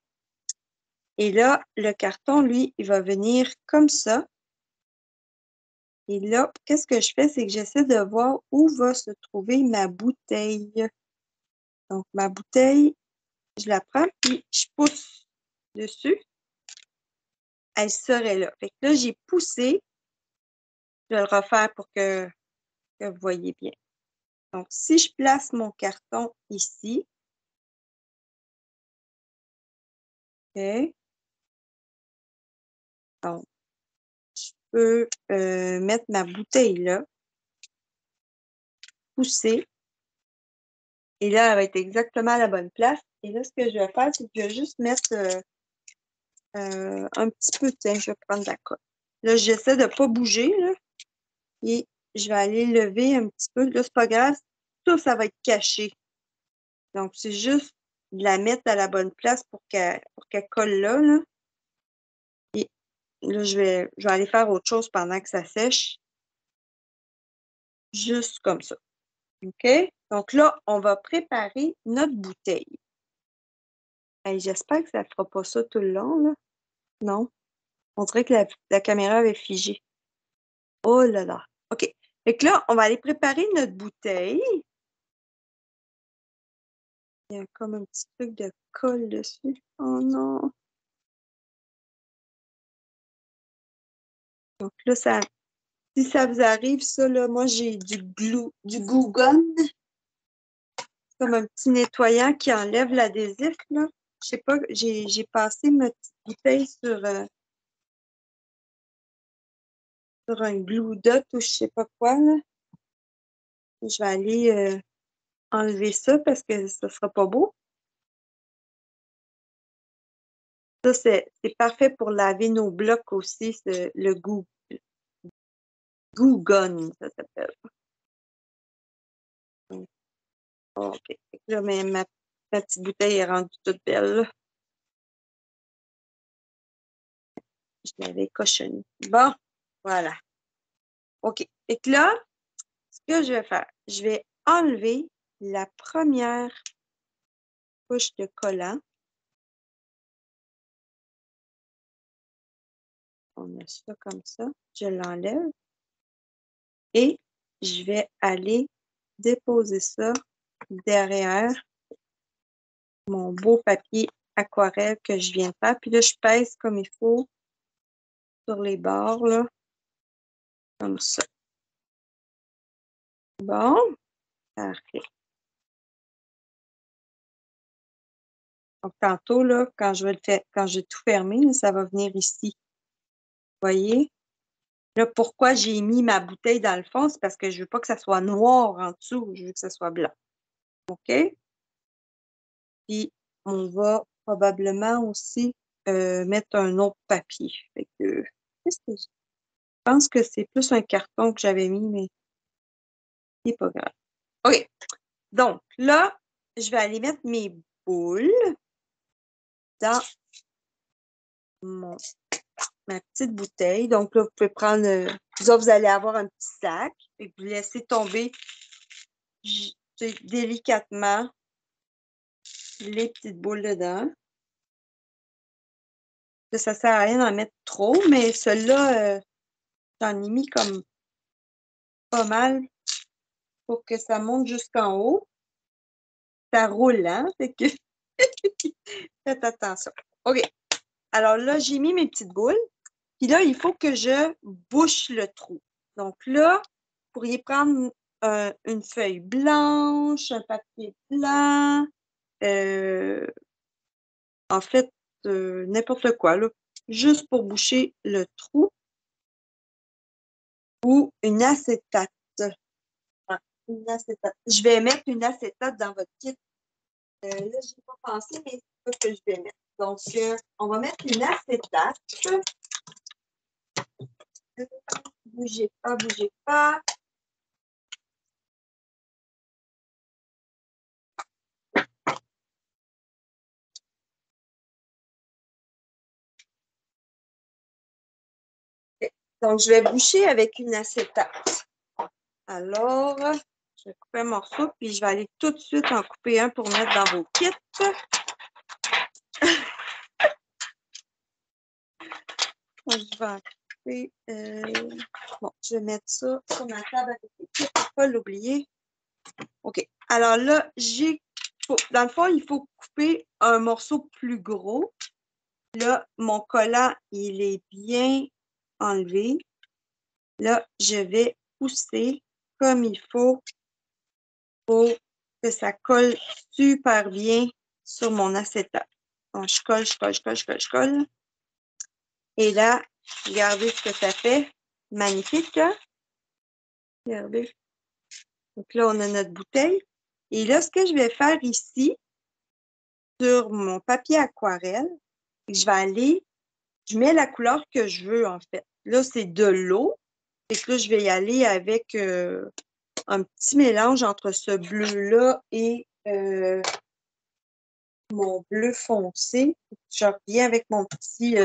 Et là, le carton, lui, il va venir comme ça. Et là, qu'est-ce que je fais? C'est que j'essaie de voir où va se trouver ma bouteille. Donc, ma bouteille, je la prends, puis je pousse dessus. Elle serait là. Fait que là, j'ai poussé. Je vais le refaire pour que vous voyez bien. Donc, si je place mon carton ici, OK. Donc, je peux mettre ma bouteille là, pousser. Et là, elle va être exactement à la bonne place. Et là, ce que je vais faire, c'est que je vais juste mettre un petit peu, tiens, je vais prendre la colle. Là, j'essaie de ne pas bouger, là. Et je vais aller lever un petit peu. Là, c'est pas grave. Tout ça va être caché. Donc, c'est juste de la mettre à la bonne place pour qu'elle colle là, là. Et là, je vais aller faire autre chose pendant que ça sèche. Juste comme ça. OK? Donc là, on va préparer notre bouteille. Hey, j'espère que ça ne fera pas ça tout le long, là. Non. On dirait que la caméra avait figé. Oh là là. OK. Fait que là, on va aller préparer notre bouteille. Il y a comme un petit truc de colle dessus. Oh non. Donc là, si ça vous arrive, ça, là, moi, j'ai du glue gun. Comme un petit nettoyant qui enlève l'adhésif, là. Je sais pas, j'ai passé ma petite bouteille sur un glue dot ou je sais pas quoi, là. Je vais aller enlever ça parce que ça sera pas beau. Ça, c'est parfait pour laver nos blocs aussi, le Goo Gun, ça s'appelle. OK. Fait que là, ma petite bouteille est rendue toute belle, là. Je l'avais cochonnée. Bon, voilà. OK. Fait que là, ce que je vais faire, je vais enlever la première couche de collant. On a ça comme ça. Je l'enlève. Et je vais aller déposer ça derrière mon beau papier aquarelle que je viens de faire. Puis là, je pèse comme il faut sur les bords, là, comme ça. Bon, parfait. Donc, tantôt, là, quand je vais tout fermer, là, ça va venir ici. Vous voyez? Là, pourquoi j'ai mis ma bouteille dans le fond? C'est parce que je ne veux pas que ça soit noir en dessous. Je veux que ça soit blanc. OK? Puis, on va probablement aussi mettre un autre papier. Fait que, qu'est-ce que je pense que c'est plus un carton que j'avais mis, mais c'est pas grave. OK. Donc, là, je vais aller mettre mes boules dans ma petite bouteille. Donc, là, vous pouvez prendre, vous allez avoir un petit sac et vous laissez tomber délicatement les petites boules dedans. Ça sert à rien d'en mettre trop, mais celle-là, j'en ai mis comme pas mal pour que ça monte jusqu'en haut. Ça roule, hein? Fait que faites attention. OK. Alors là, j'ai mis mes petites boules. Puis là, il faut que je bouche le trou. Donc là, vous pourriez prendre une feuille blanche, un papier blanc, en fait, n'importe quoi, là, juste pour boucher le trou, ou une acétate. Ah, une acétate. Je vais mettre une acétate dans votre kit. Là, je n'ai pas pensé, mais c'est ça que je vais mettre. Donc, on va mettre une acétate. Bougez pas, bougez pas. Donc, je vais boucher avec une acétate. Alors, je vais couper un morceau, puis je vais aller tout de suite en couper un pour mettre dans vos kits. Je vais en couper. Bon, je vais mettre ça sur ma table avec les kits pour ne pas l'oublier. OK. Alors là, dans le fond, il faut couper un morceau plus gros. Là, mon collant, il est bien enlevé. Là, je vais pousser comme il faut pour que ça colle super bien sur mon acétate. Donc, je colle, je colle, je colle, je colle, je colle. Et là, regardez ce que ça fait. Magnifique, hein? Regardez. Donc là, on a notre bouteille. Et là, ce que je vais faire ici, sur mon papier aquarelle, je mets la couleur que je veux, en fait. Là, c'est de l'eau. Et que là, je vais y aller avec un petit mélange entre ce bleu-là et mon bleu foncé. Je reviens avec mon petit...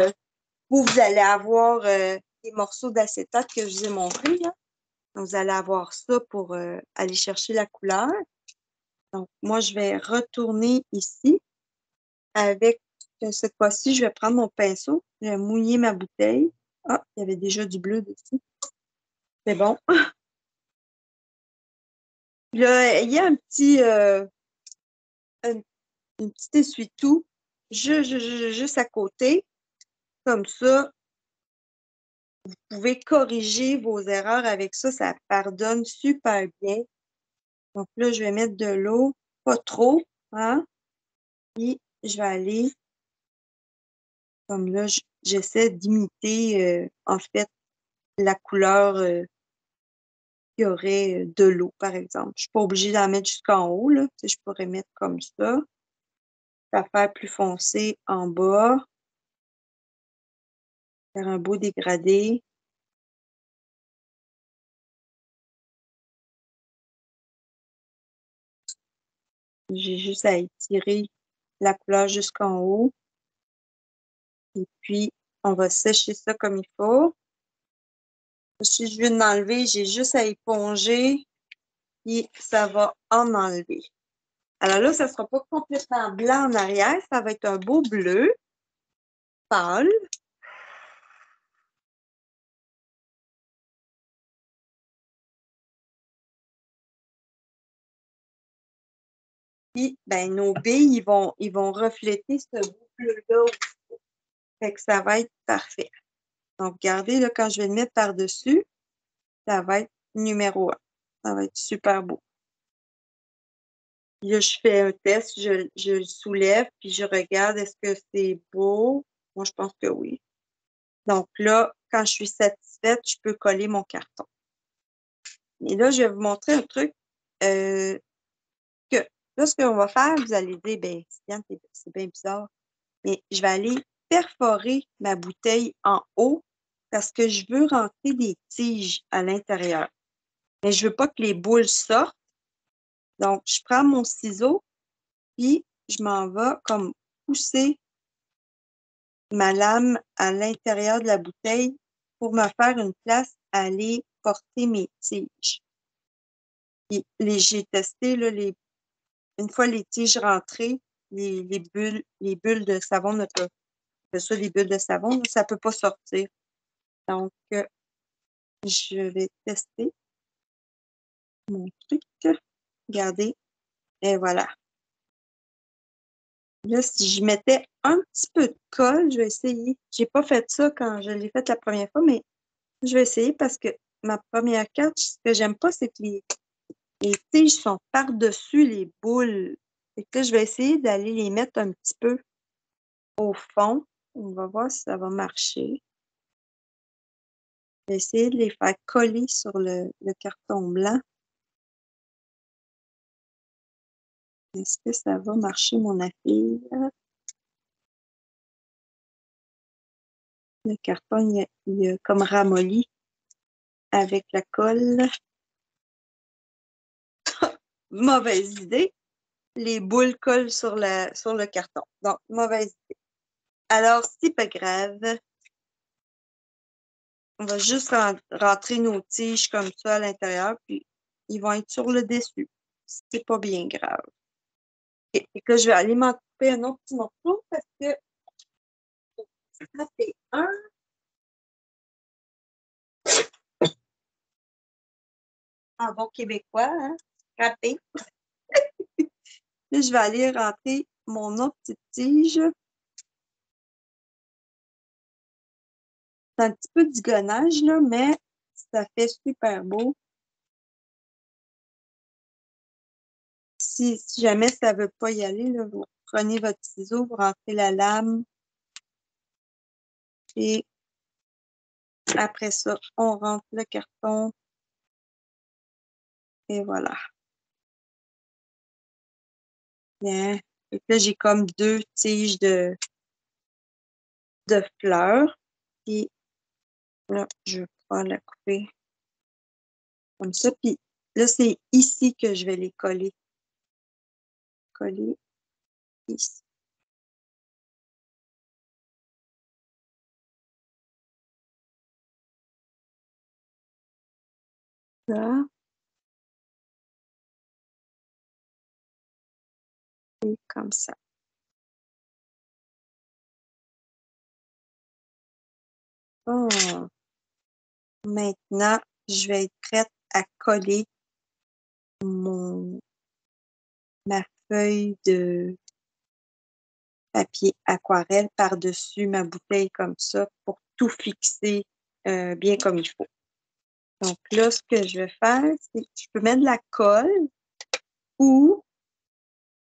vous allez avoir des morceaux d'acétate que je vous ai montrés. Là. Donc, vous allez avoir ça pour aller chercher la couleur. Donc, moi, je vais retourner ici avec, cette fois-ci, je vais prendre mon pinceau. Je vais mouiller ma bouteille. Ah, il y avait déjà du bleu dessus. C'est bon. Là, il y a un petit... une petite essuie-tout juste à côté. Comme ça, vous pouvez corriger vos erreurs avec ça. Ça pardonne super bien. Donc là, je vais mettre de l'eau, pas trop, hein? Puis, je vais aller, comme là, j'essaie d'imiter, en fait, la couleur qu'il y aurait de l'eau, par exemple. Je ne suis pas obligée d'en mettre jusqu'en haut, là. Tu sais, je pourrais mettre comme ça. Ça faire plus foncé en bas. Faire un beau dégradé. J'ai juste à étirer la couleur jusqu'en haut. Et puis, on va sécher ça comme il faut. Si je viens de m'enlever, j'ai juste à éponger et ça va en enlever. Alors là, ça ne sera pas complètement blanc en arrière, ça va être un beau bleu pâle. Puis, ben, nos billes, ils vont refléter ce beau bleu-là aussi. Fait que ça va être parfait. Donc, regardez, là, quand je vais le mettre par-dessus, ça va être numéro 1. Ça va être super beau. Là, je fais un test, je le soulève, puis je regarde, est-ce que c'est beau? Moi, je pense que oui. Donc là, quand je suis satisfaite, je peux coller mon carton. Et là, je vais vous montrer un truc que là, ce qu'on va faire, vous allez dire, ben, c'est bien bizarre, mais je vais aller perforer ma bouteille en haut parce que je veux rentrer des tiges à l'intérieur. Mais je veux pas que les boules sortent. Donc, je prends mon ciseau, puis je m'en vais comme pousser ma lame à l'intérieur de la bouteille pour me faire une place à aller porter mes tiges. J'ai testé, là, une fois les tiges rentrées, les bulles de savon ne peuvent pas, ça, les bulles de savon, là, ça ne peut pas sortir. Donc, je vais tester mon truc. Regardez. Et voilà. Là, si je mettais un petit peu de colle, je vais essayer. J'ai pas fait ça quand je l'ai fait la première fois, mais je vais essayer parce que ma première carte, ce que j'aime pas, c'est que les tiges sont par-dessus les boules. Fait que là, je vais essayer d'aller les mettre un petit peu au fond. On va voir si ça va marcher. Je vais essayer de les faire coller sur le carton blanc. Est-ce que ça va marcher, mon affaire? Le carton, il a comme ramolli avec la colle. Mauvaise idée. Les boules collent sur le carton. Donc, mauvaise idée. Alors, c'est pas grave. On va juste rentrer nos tiges comme ça à l'intérieur, puis ils vont être sur le dessus. C'est pas bien grave. Et que je vais aller m'en couper un autre petit morceau parce que ça fait un. En bon québécois, hein? Râpé. Là, je vais aller rentrer mon autre petite tige. C'est un petit peu de digonnage, là, mais ça fait super beau. Si jamais ça ne veut pas y aller, là, vous prenez votre ciseau, vous rentrez la lame et après ça, on rentre le carton et voilà. Bien. Et là, j'ai comme deux tiges de fleurs. Puis là, je vais pouvoir la couper comme ça. Puis là, c'est ici que je vais les coller. Coller ici. Là, et comme ça. Oh. Maintenant, je vais être prête à coller ma feuille de papier aquarelle par-dessus ma bouteille comme ça pour tout fixer bien comme il faut. Donc là, ce que je vais faire, c'est que je peux mettre de la colle ou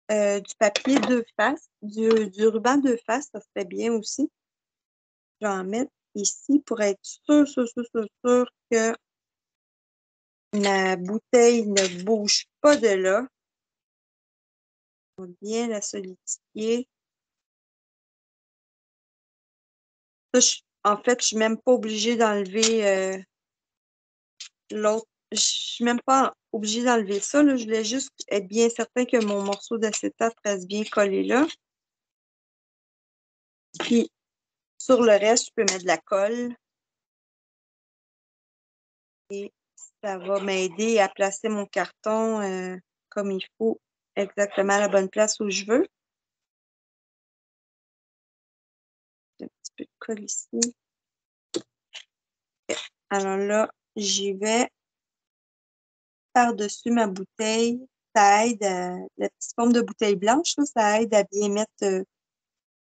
du papier deux faces, du ruban deux faces, ça serait bien aussi. Je vais en mettre ici pour être sûr que ma bouteille ne bouge pas de là. On va bien la solidifier. Ça, en fait, je suis même pas obligée d'enlever l'autre. Je suis même pas obligée d'enlever ça. Là. Je voulais juste être bien certain que mon morceau d'acétate reste bien collé là. Puis, sur le reste, je peux mettre de la colle. Et ça va m'aider à placer mon carton comme il faut, exactement à la bonne place où je veux. Un petit peu de colle ici. Alors là, j'y vais par-dessus ma bouteille. Ça aide la petite forme de bouteille blanche, là, ça aide à bien mettre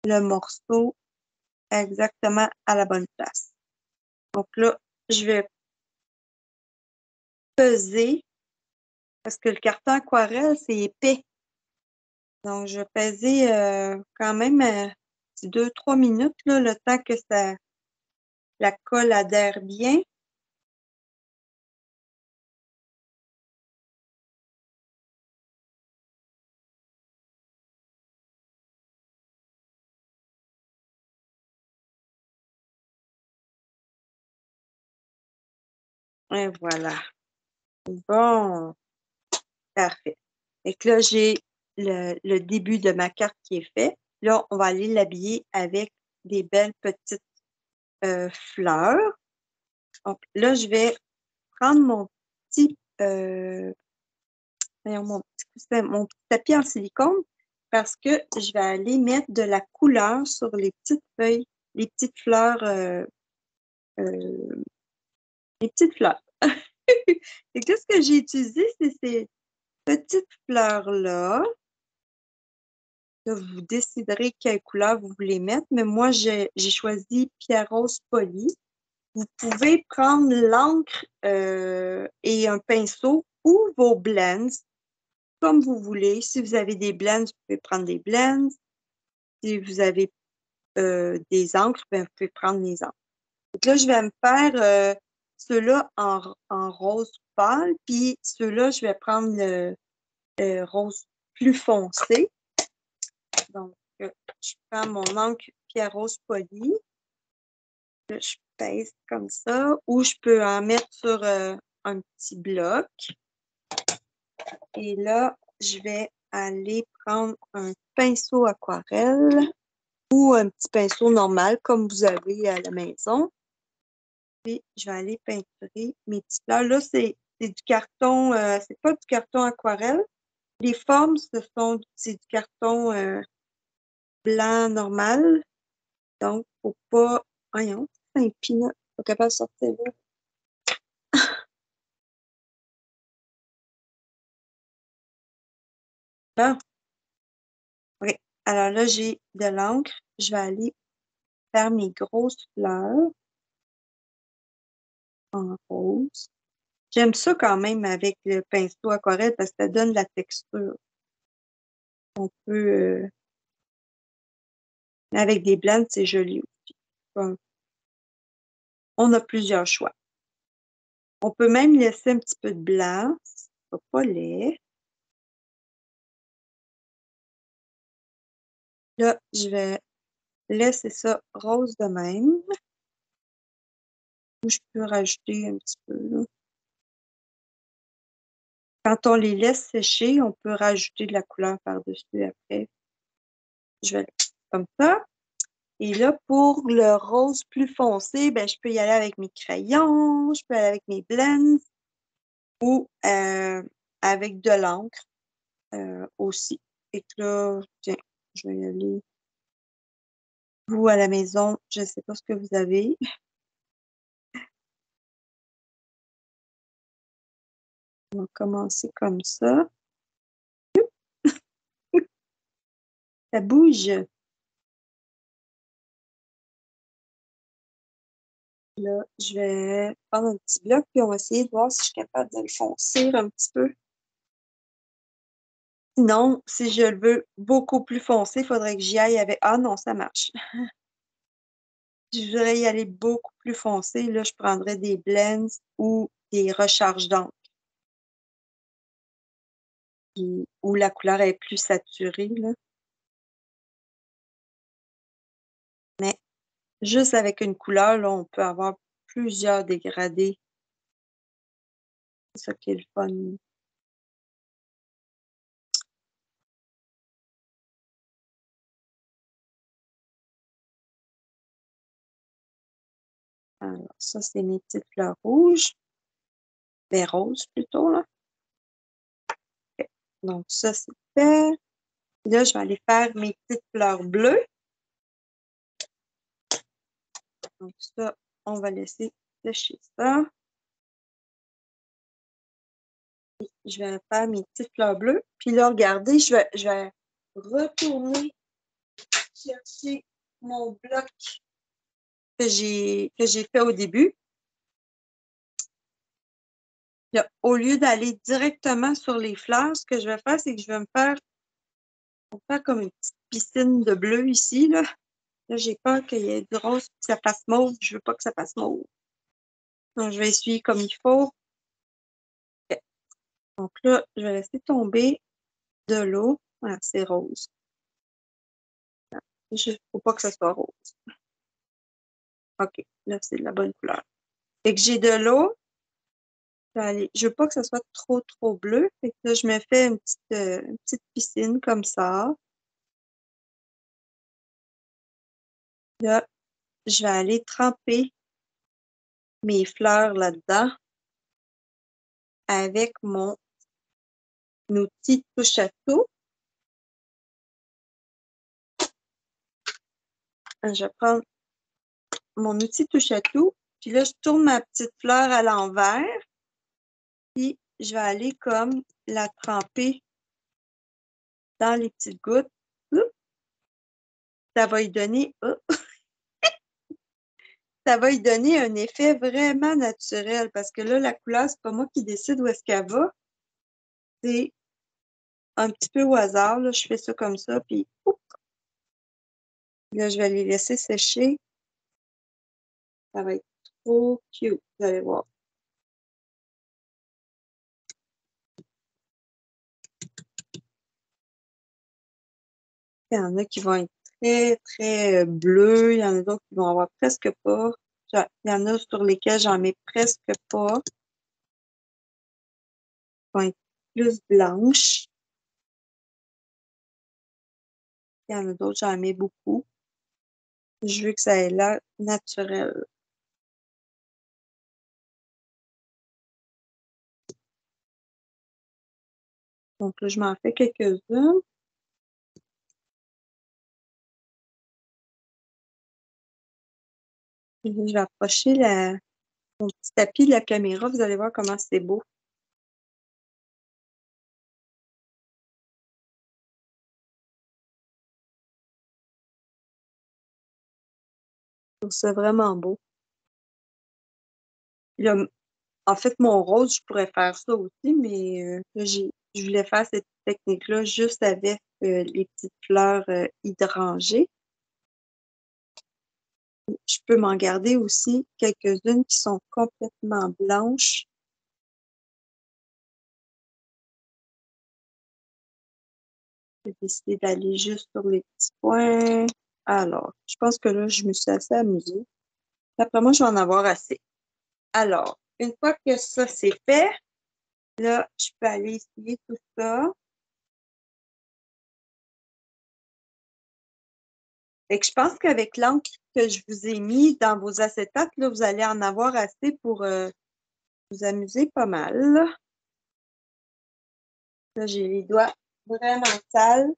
le morceau exactement à la bonne place. Donc là, je vais peser parce que le carton aquarelle, c'est épais. Donc, je vais peser quand même 2-3 minutes, là, le temps que la colle adhère bien. Et voilà. Bon, parfait. Fait que là, j'ai le début de ma carte qui est fait. Là, on va aller l'habiller avec des belles petites fleurs. Donc là, je vais prendre petit, voyons, mon petit tapis en silicone parce que je vais aller mettre de la couleur sur les petites feuilles, les petites fleurs, euh, les petites fleurs. Et qu'est-ce que j'ai utilisé? C'est ces petites fleurs-là. Là, vous déciderez quelle couleur vous voulez mettre, mais moi, j'ai choisi Pierre Rose Poli. Vous pouvez prendre l'encre et un pinceau ou vos blends, comme vous voulez. Si vous avez des blends, vous pouvez prendre des blends. Si vous avez des encres, ben, vous pouvez prendre les encres. Donc là, je vais me faire ceux-là en rose pâle, puis ceux-là, je vais prendre le rose plus foncé. Donc, je prends mon encre Pierre Rose Poli. Là, je pèse comme ça, ou je peux en mettre sur un petit bloc. Et là, je vais aller prendre un pinceau aquarelle ou un petit pinceau normal, comme vous avez à la maison. Puis, je vais aller peinturer mes petites fleurs. Là, c'est du carton, c'est pas du carton aquarelle. Les formes, c'est du carton blanc normal. Donc, faut pas. Voyons, c'est un pinot. Pas capable de sortir là. Là. Oui. Alors là, j'ai de l'encre. Je vais aller faire mes grosses fleurs en rose. J'aime ça quand même avec le pinceau aquarelle parce que ça donne de la texture. On peut, avec des blancs, c'est joli aussi. Bon, on a plusieurs choix. On peut même laisser un petit peu de blanc. C'est pas laid. Là, je vais laisser ça rose de même. Ou je peux rajouter un petit peu, là. Quand on les laisse sécher, on peut rajouter de la couleur par-dessus après. Je vais le faire comme ça. Et là, pour le rose plus foncé, ben, je peux y aller avec mes crayons, je peux aller avec mes blends ou avec de l'encre aussi. Et que là, tiens, je vais y aller. Vous, à la maison, je ne sais pas ce que vous avez. On va commencer comme ça. Ça bouge. Là, je vais prendre un petit bloc, puis on va essayer de voir si je suis capable de le foncer un petit peu. Sinon, si je le veux beaucoup plus foncé, il faudrait que j'y aille avec... Ah non, ça marche. Je voudrais y aller beaucoup plus foncé. Là, je prendrais des blends ou des recharges d'encre où la couleur est plus saturée, là. Mais juste avec une couleur, là, on peut avoir plusieurs dégradés. C'est ça qui est le fun. Alors, ça, c'est mes petites fleurs rouges. Ben, roses plutôt, là. Ok. Donc, ça, c'est fait. Là, je vais aller faire mes petites fleurs bleues. Donc, ça, on va laisser sécher ça. Je vais faire mes petites fleurs bleues. Puis là, regardez, je vais retourner chercher mon bloc que j'ai fait au début. Là, au lieu d'aller directement sur les fleurs, ce que je vais faire, c'est que je vais me faire comme une petite piscine de bleu ici, là. Là, j'ai peur qu'il y ait du rose et que ça fasse mauve. Je veux pas que ça fasse mauve. Donc, je vais essuyer comme il faut. Donc là, je vais laisser tomber de l'eau. Voilà, c'est rose. Il ne faut pas que ça soit rose. OK, là, c'est de la bonne couleur. Fait que j'ai de l'eau. Je veux pas que ça soit trop bleu. Fait que là, je me fais une petite piscine comme ça. Là, je vais aller tremper mes fleurs là-dedans avec mon outil touche à tout. Je vais prendre mon outil touche à tout. Puis là, je tourne ma petite fleur à l'envers. Puis je vais aller comme la tremper dans les petites gouttes. Oups, ça va lui donner, ça va lui donner un effet vraiment naturel parce que là, la couleur, c'est pas moi qui décide où est-ce qu'elle va. C'est un petit peu au hasard. Là, je fais ça comme ça, puis oups, là, je vais les laisser sécher. Ça va être trop cute, vous allez voir. Il y en a qui vont être très bleus. Il y en a d'autres qui vont avoir presque pas. Il y en a sur lesquels j'en mets presque pas. Qui vont être plus blanches. Il y en a d'autres, j'en mets beaucoup. Je veux que ça ait l'air naturel. Donc là, je m'en fais quelques-unes. Je vais approcher mon petit tapis de la caméra. Vous allez voir comment c'est beau. Je trouve ça vraiment beau. Là, en fait, mon rose, je pourrais faire ça aussi, mais là, je voulais faire cette technique-là juste avec les petites fleurs hydrangées. Je peux m'en garder aussi quelques-unes qui sont complètement blanches. J'ai décidé d'aller juste sur les petits points. Alors, je pense que là, je me suis assez amusée. Après moi, je vais en avoir assez. Alors, une fois que ça, c'est fait, là, je peux aller essayer tout ça. Fait que je pense qu'avec l'encre que je vous ai mis dans vos acétates, là, vous allez en avoir assez pour vous amuser pas mal. Là, j'ai les doigts vraiment sales.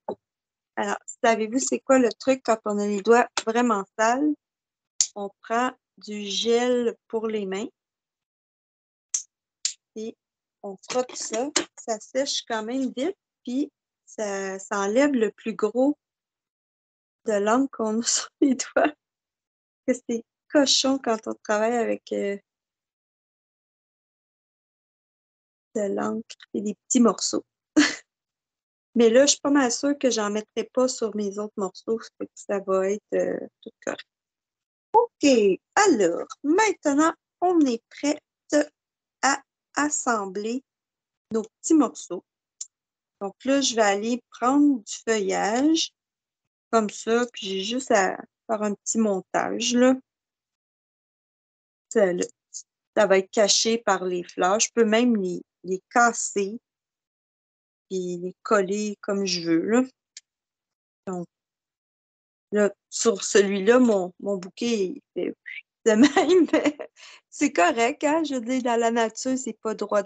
Alors, savez-vous c'est quoi le truc quand on a les doigts vraiment sales? On prend du gel pour les mains et on frotte ça. Ça sèche quand même vite, puis ça enlève le plus gros de l'encre qu'on a sur les doigts. Que c'est cochon quand on travaille avec de l'encre et des petits morceaux. Mais là, je suis pas mal sûre que j'en mettrai pas sur mes autres morceaux, fait que ça va être tout correct. OK, alors, maintenant, on est prête à assembler nos petits morceaux. Donc là, je vais aller prendre du feuillage, comme ça, puis j'ai juste à faire un petit montage, là. Ça, ça va être caché par les fleurs. Je peux même les casser et les coller comme je veux, là. Donc, là, sur celui-là, mon bouquet est de même. C'est correct, hein? Je veux dire, dans la nature, c'est pas droit.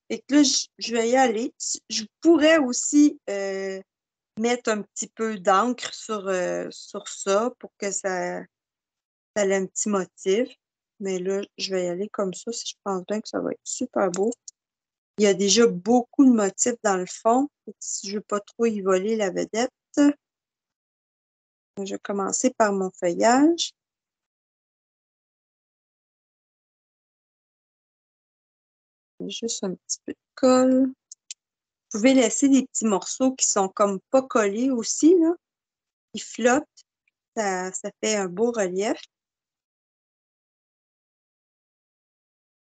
Et que là, je vais y aller. Je pourrais aussi mettre un petit peu d'encre sur ça pour que ça ait un petit motif. Mais là, je vais y aller comme ça. Je pense bien que ça va être super beau. Il y a déjà beaucoup de motifs dans le fond. Si je veux pas trop y voler la vedette, je vais commencer par mon feuillage. Juste un petit peu de colle. Vous pouvez laisser des petits morceaux qui sont comme pas collés aussi, là. Ils flottent. Ça fait un beau relief.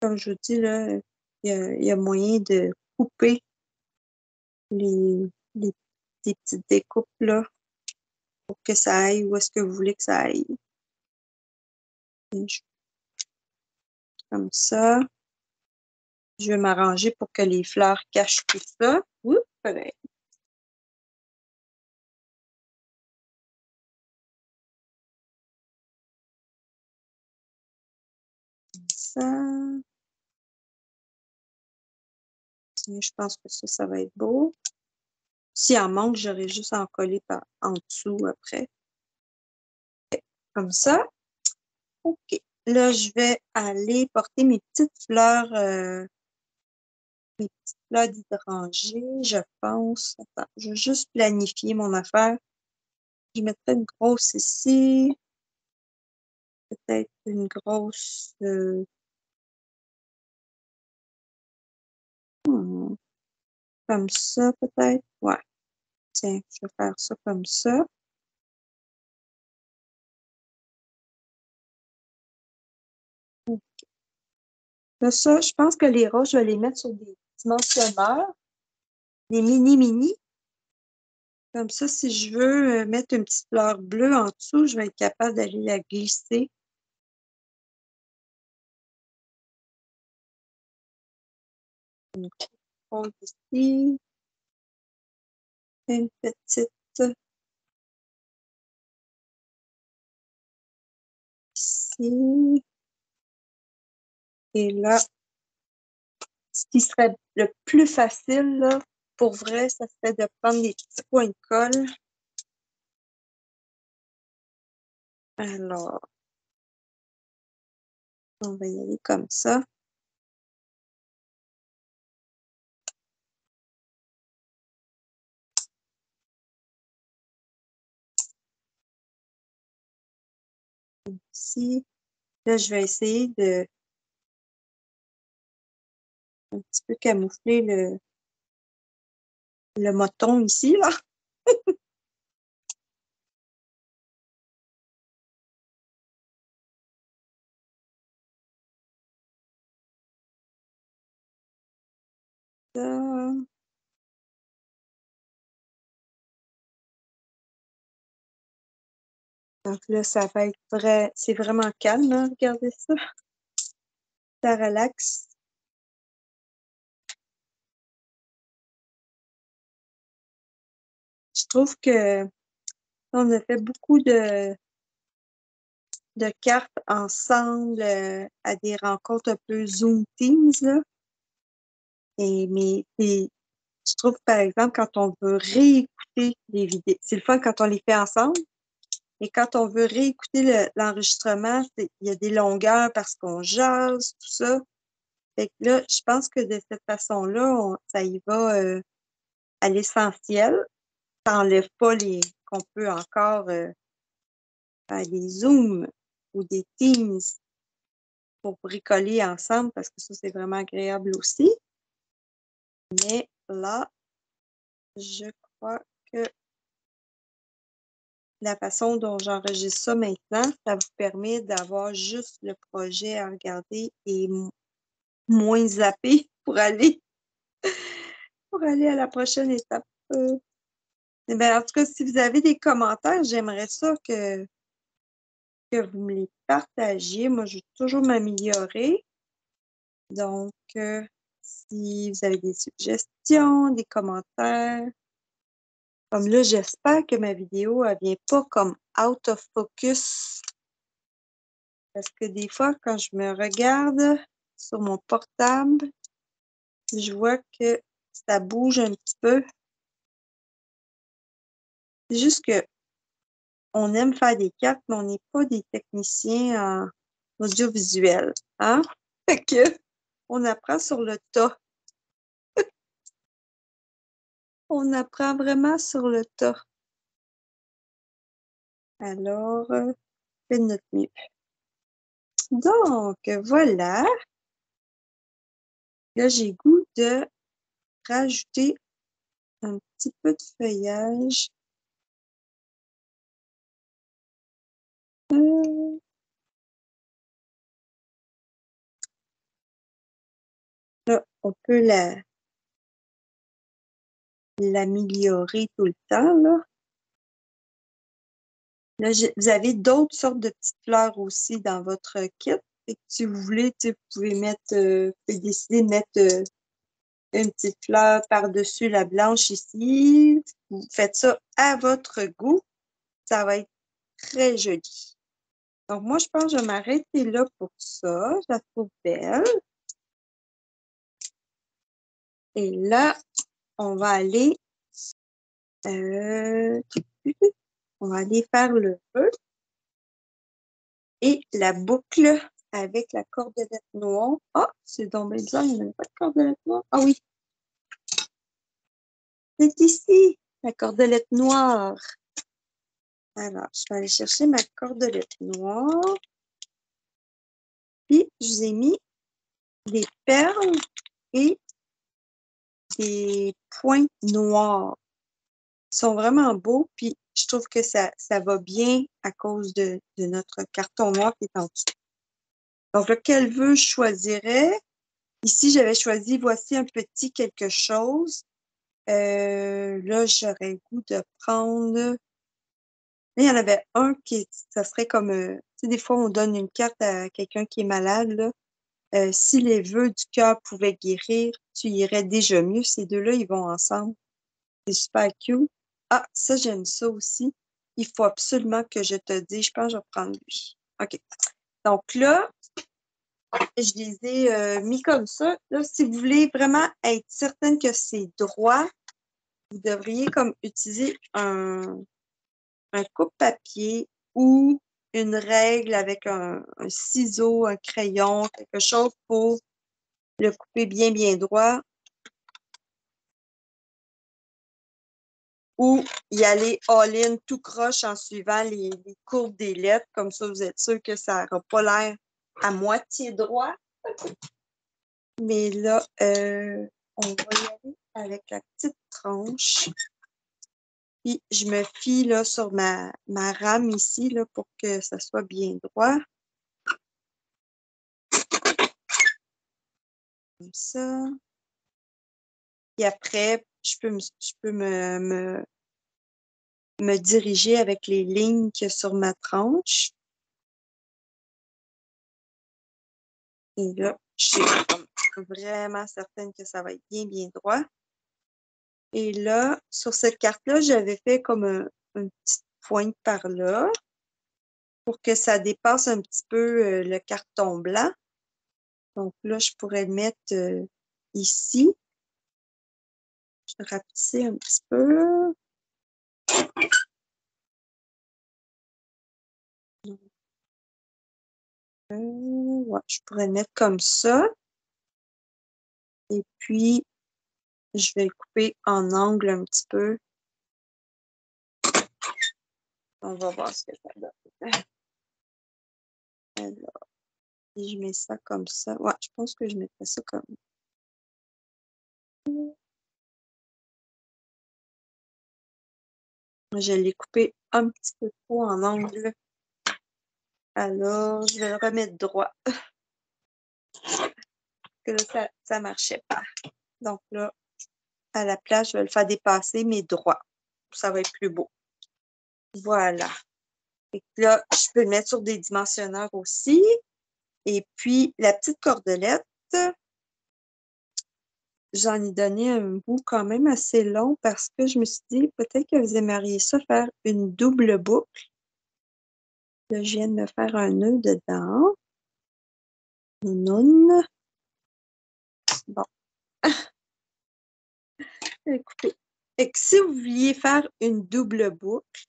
Comme je vous dis, là, il y a moyen de couper les, les, les petites découpes là, pour que ça aille où est-ce que vous voulez que ça aille. Comme ça. Je vais m'arranger pour que les fleurs cachent tout ça. Oups, pareil. Ça. Je pense que ça va être beau. S'il en manque, j'aurai juste à en coller en dessous après. Comme ça. OK. Là, je vais aller porter mes petites fleurs d'hydrangée, je pense. Attends, je vais juste planifier mon affaire. Je mettrai une grosse ici. Peut-être une grosse... comme ça, peut-être. Ouais. Tiens, je vais faire ça comme ça. Là, ça, je pense que les roses, je vais les mettre sur des dimensionneurs, des mini-mini. Comme ça, si je veux mettre une petite fleur bleue en dessous, je vais être capable d'aller la glisser. Une petite rose ici. Une petite ici. Et là, ce qui serait le plus facile, là, pour vrai, ça serait de prendre des petits points de colle. Alors, on va y aller comme ça. Ici. Là, je vais essayer de un petit peu camoufler le moton ici, là. Ça. Donc là, ça va être vrai. C'est vraiment calme, hein? Regardez ça. Ça relaxe. Je trouve que on a fait beaucoup de cartes ensemble à des rencontres un peu Zoom Teams, là. Mais je trouve, par exemple, quand on veut réécouter les vidéos, c'est le fun quand on les fait ensemble, et quand on veut réécouter l'enregistrement, il y a des longueurs parce qu'on jase, tout ça. Fait que là, je pense que de cette façon-là, ça y va à l'essentiel. Ça n'enlève pas qu'on peut encore faire des Zooms ou des Teams pour bricoler ensemble parce que ça, c'est vraiment agréable aussi. Mais là, je crois que la façon dont j'enregistre ça maintenant, ça vous permet d'avoir juste le projet à regarder et moins zapper pour aller à la prochaine étape. Eh bien, en tout cas, si vous avez des commentaires, j'aimerais ça que vous me les partagiez. Moi, je veux toujours m'améliorer. Donc, si vous avez des suggestions, des commentaires, comme là, j'espère que ma vidéo, elle vient pas comme out of focus. Parce que des fois, quand je me regarde sur mon portable, je vois que ça bouge un petit peu. C'est juste que on aime faire des cartes, mais on n'est pas des techniciens en audiovisuel. Hein? Fait que on apprend sur le tas. On apprend vraiment sur le tas. Alors, fais de notre mieux. Donc, voilà. Là, j'ai goût de rajouter un petit peu de feuillage. Là, on peut l'améliorer tout le temps, là. Là, vous avez d'autres sortes de petites fleurs aussi dans votre kit. Fait que si vous voulez, vous pouvez mettre, vous pouvez décider de mettre une petite fleur par-dessus la blanche ici. Vous faites ça à votre goût. Ça va être très joli. Donc, moi, je pense que je vais m'arrêter là pour ça. Je la trouve belle. Et là, on va aller on va aller faire le feu et la boucle avec la cordelette noire. Ah, c'est donc bien bizarre, il n'y avait pas de cordelette noire. Ah oui, c'est ici, la cordelette noire. Alors, je vais aller chercher ma cordelette noire. Puis, je vous ai mis des perles et des points noirs. Ils sont vraiment beaux, puis je trouve que ça va bien à cause de notre carton noir qui est en dessous. Donc, lequel vœu je choisirais? Ici, j'avais choisi voici un petit quelque chose. Là, j'aurais le goût de prendre. Là, il y en avait un qui, ça serait comme, tu sais, des fois, on donne une carte à quelqu'un qui est malade, là. Si les vœux du cœur pouvaient guérir, tu irais déjà mieux. Ces deux-là, ils vont ensemble. C'est super cute. Ah, ça, j'aime ça aussi. Il faut absolument que je te dise, je pense que je vais prendre lui. OK. Donc là, je les ai mis comme ça. Là, si vous voulez vraiment être certaine que c'est droit, vous devriez comme utiliser un coupe-papier ou une règle avec un ciseau, un crayon, quelque chose pour le couper bien, bien droit. Ou y aller all-in tout croche en suivant les courbes des lettres. Comme ça, vous êtes sûr que ça n'aura pas l'air à moitié droit. Mais là, on va y aller avec la petite tranche. Puis, je me fie là, sur ma rame ici là, pour que ça soit bien droit. Comme ça. Puis après, je peux me diriger avec les lignes qu'il y a sur ma tranche. Et là, je suis vraiment certaine que ça va être bien, bien droit. Et là, sur cette carte-là, j'avais fait comme un petit point par là pour que ça dépasse un petit peu le carton blanc. Donc là, je pourrais le mettre ici. Je vais rapetisser un petit peu. Ouais, je pourrais le mettre comme ça. Et puis, je vais le couper en angle un petit peu. On va voir ce que ça donne. Alors, si je mets ça comme ça. Ouais, je pense que je mettrais ça comme ça. Je l'ai coupé un petit peu trop en angle. Alors, je vais le remettre droit. Que là, ça ne marchait pas. Donc là, à la place, je vais le faire dépasser, mais droit. Ça va être plus beau. Voilà. Et là, je peux le mettre sur des dimensionneurs aussi. Et puis, la petite cordelette, j'en ai donné un bout quand même assez long parce que je me suis dit, peut-être que vous aimeriez ça faire une double boucle. Là, je viens de me faire un nœud dedans. Nounoun. Bon. Écoutez. Et que si vous vouliez faire une double boucle,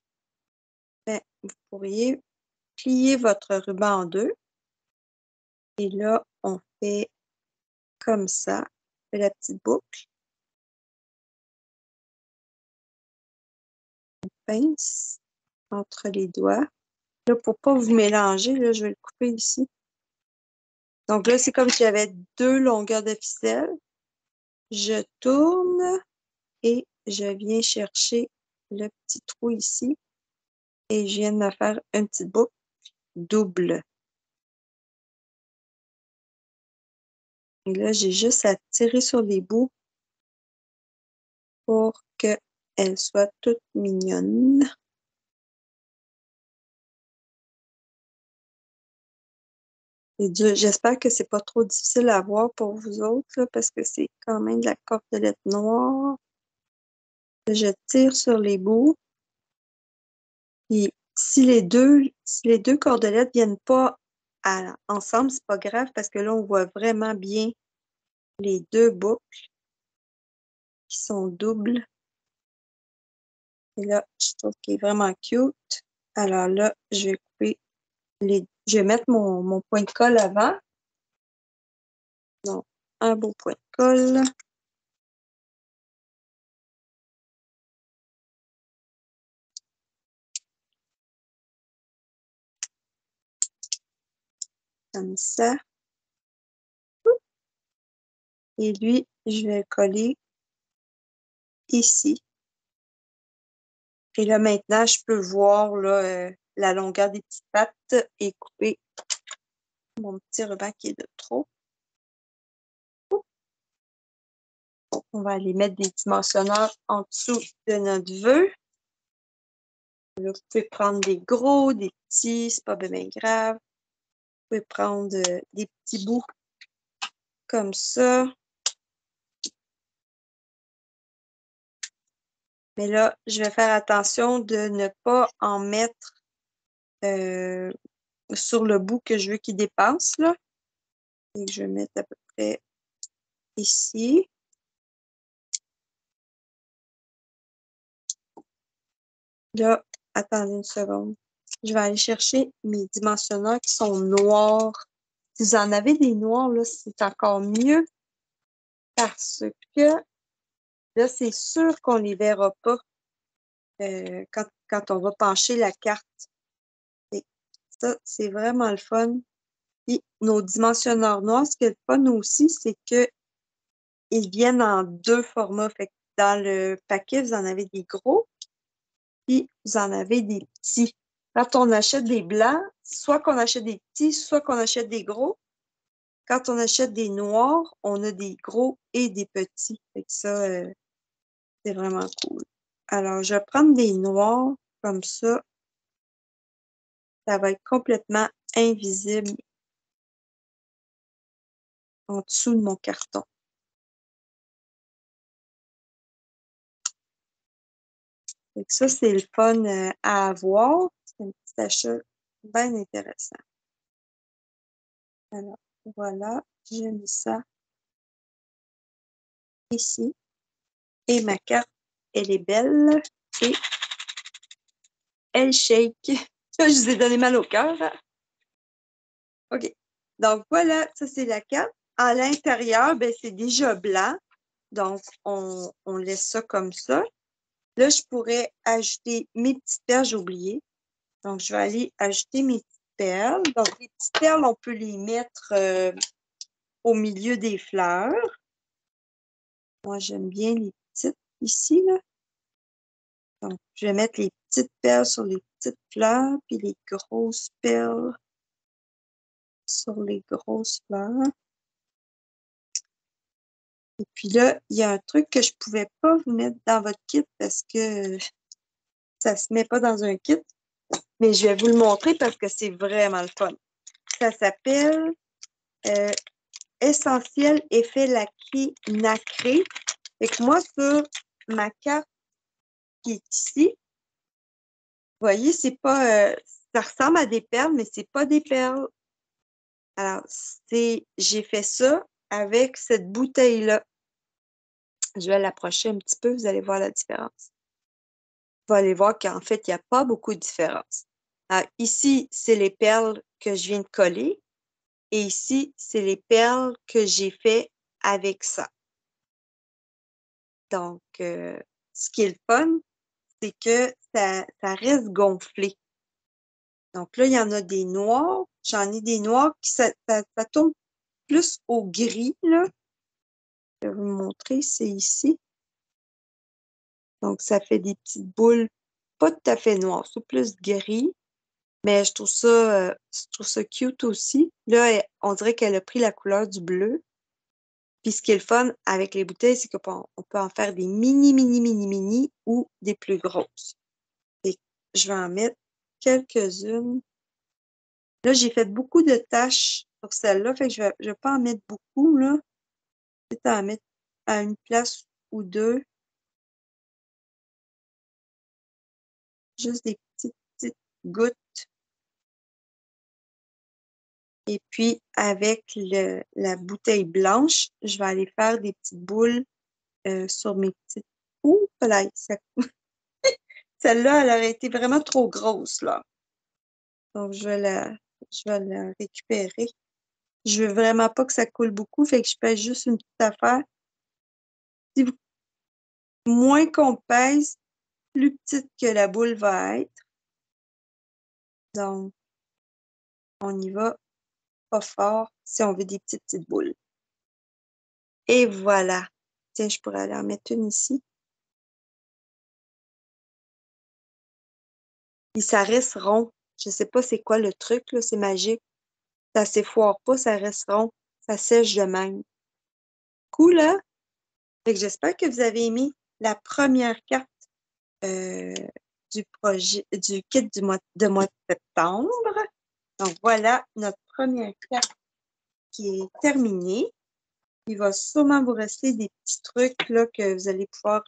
ben, vous pourriez plier votre ruban en deux. Et là, on fait comme ça, la petite boucle. On pince entre les doigts. Là, pour ne pas vous mélanger, là, je vais le couper ici. Donc là, c'est comme si j'avais deux longueurs de ficelle. Je tourne et je viens chercher le petit trou ici. Et je viens de me faire une petite boucle double. Et là, j'ai juste à tirer sur les bouts pour qu'elles soient toutes mignonnes. J'espère que c'est pas trop difficile à voir pour vous autres, là, parce que c'est quand même de la cordelette noire. Je tire sur les bouts. Puis si les deux cordelettes viennent pas ensemble, c'est pas grave parce que là, on voit vraiment bien les deux boucles qui sont doubles. Et là, je trouve qu'il est vraiment cute. Alors là, je vais couper je vais mettre mon point de colle avant. Donc, un beau point de colle. Comme ça. Et lui, je vais le coller ici. Et là, maintenant, je peux voir là, la longueur des petites pattes et couper mon petit ruban qui est de trop. Donc, on va aller mettre des dimensionneurs en dessous de notre vœu. Là, vous pouvez prendre des gros, des petits, c'est pas bien grave. Vous pouvez prendre des petits bouts comme ça. Mais là, je vais faire attention de ne pas en mettre sur le bout que je veux qu'il dépasse, là. Et je vais mettre à peu près ici. Là, attendez une seconde. Je vais aller chercher mes dimensionneurs qui sont noirs. Si vous en avez des noirs, là, c'est encore mieux parce que là, c'est sûr qu'on ne les verra pas quand on va pencher la carte. Et ça, c'est vraiment le fun. Puis, nos dimensionneurs noirs, ce qui est le fun aussi, c'est qu'ils viennent en deux formats. Fait que dans le paquet, vous en avez des gros, puis vous en avez des petits. Quand on achète des blancs, soit qu'on achète des petits, soit qu'on achète des gros. Quand on achète des noirs, on a des gros et des petits. Fait que ça, c'est vraiment cool. Alors, je vais prendre des noirs comme ça. Ça va être complètement invisible en dessous de mon carton. Fait que ça, c'est le fun à avoir. C'est un petit achat bien intéressant. Alors, voilà, j'ai mis ça ici. Et ma carte, elle est belle. Et elle shake. Je vous ai donné mal au cœur. Hein? OK. Donc, voilà, ça, c'est la carte. À l'intérieur, ben, c'est déjà blanc. Donc, on laisse ça comme ça. Là, je pourrais ajouter mes petites perles, j'ai oublié. Donc, je vais aller ajouter mes petites perles. Donc, les petites perles, on peut les mettre au milieu des fleurs. Moi, j'aime bien les petites ici, là. Donc, je vais mettre les petites perles sur les petites fleurs, puis les grosses perles sur les grosses fleurs. Et puis là, il y a un truc que je ne pouvais pas vous mettre dans votre kit parce que ça ne se met pas dans un kit. Mais je vais vous le montrer parce que c'est vraiment le fun. Ça s'appelle Essentiel effet lacqué nacré. Fait que moi, sur ma carte qui est ici, vous voyez, c'est pas. Ça ressemble à des perles, mais c'est pas des perles. Alors, j'ai fait ça avec cette bouteille-là. Je vais l'approcher un petit peu, vous allez voir la différence. Vous allez voir qu'en fait, il n'y a pas beaucoup de différence. Alors, ici, c'est les perles que je viens de coller. Et ici, c'est les perles que j'ai fait avec ça. Donc, ce qui est le fun, c'est que ça reste gonflé. Donc là, il y en a des noirs. J'en ai des noirs qui ça tourne plus au gris, là. Je vais vous montrer, c'est ici. Donc, ça fait des petites boules pas tout à fait noires, c'est plus gris. Mais je trouve ça cute aussi. Là, on dirait qu'elle a pris la couleur du bleu. Puis ce qui est le fun avec les bouteilles, c'est qu'on peut en faire des mini, mini, mini, mini ou des plus grosses. Et je vais en mettre quelques-unes. Là, j'ai fait beaucoup de taches sur celle-là. Fait que je vais pas en mettre beaucoup, là. Peut-être en mettre à une place ou deux. Juste des petites gouttes. Et puis, avec la bouteille blanche, je vais aller faire des petites boules sur mes petites... Ouh, là, celle-là, elle aurait été vraiment trop grosse, là. Donc, je vais la récupérer. Je veux vraiment pas que ça coule beaucoup, fait que je pèse juste une petite affaire. Si vous- Moins qu'on pèse, plus petite que la boule va être. Donc, on y va pas fort si on veut des petites boules. Et voilà. Tiens, je pourrais aller en mettre une ici. Puis ça reste rond. Je sais pas c'est quoi le truc, là, c'est magique. Ça s'effoire pas, ça reste rond. Ça sèche de même. Cool, hein? Fait que j'espère que vous avez aimé la première carte euh, du projet, du kit mois de septembre. Donc voilà notre première carte qui est terminée. Il va sûrement vous rester des petits trucs là, que vous allez pouvoir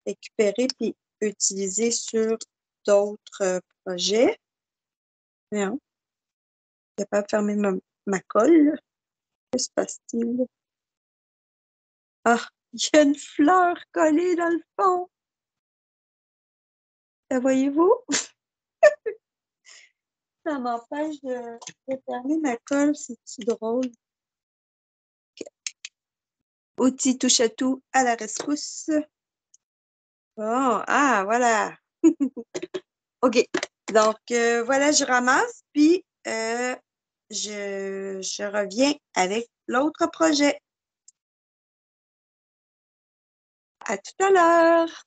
récupérer puis utiliser sur d'autres projets. Voyons, je suis capable de fermer ma colle. Que se passe-t-il? Ah, il y a une fleur collée dans le fond. La voyez-vous? Ça m'empêche de fermer ma colle, c'est drôle. Outil touche-à-tout à la rescousse. Bon, ah, voilà. OK. Donc, voilà, je ramasse, puis je reviens avec l'autre projet. À tout à l'heure.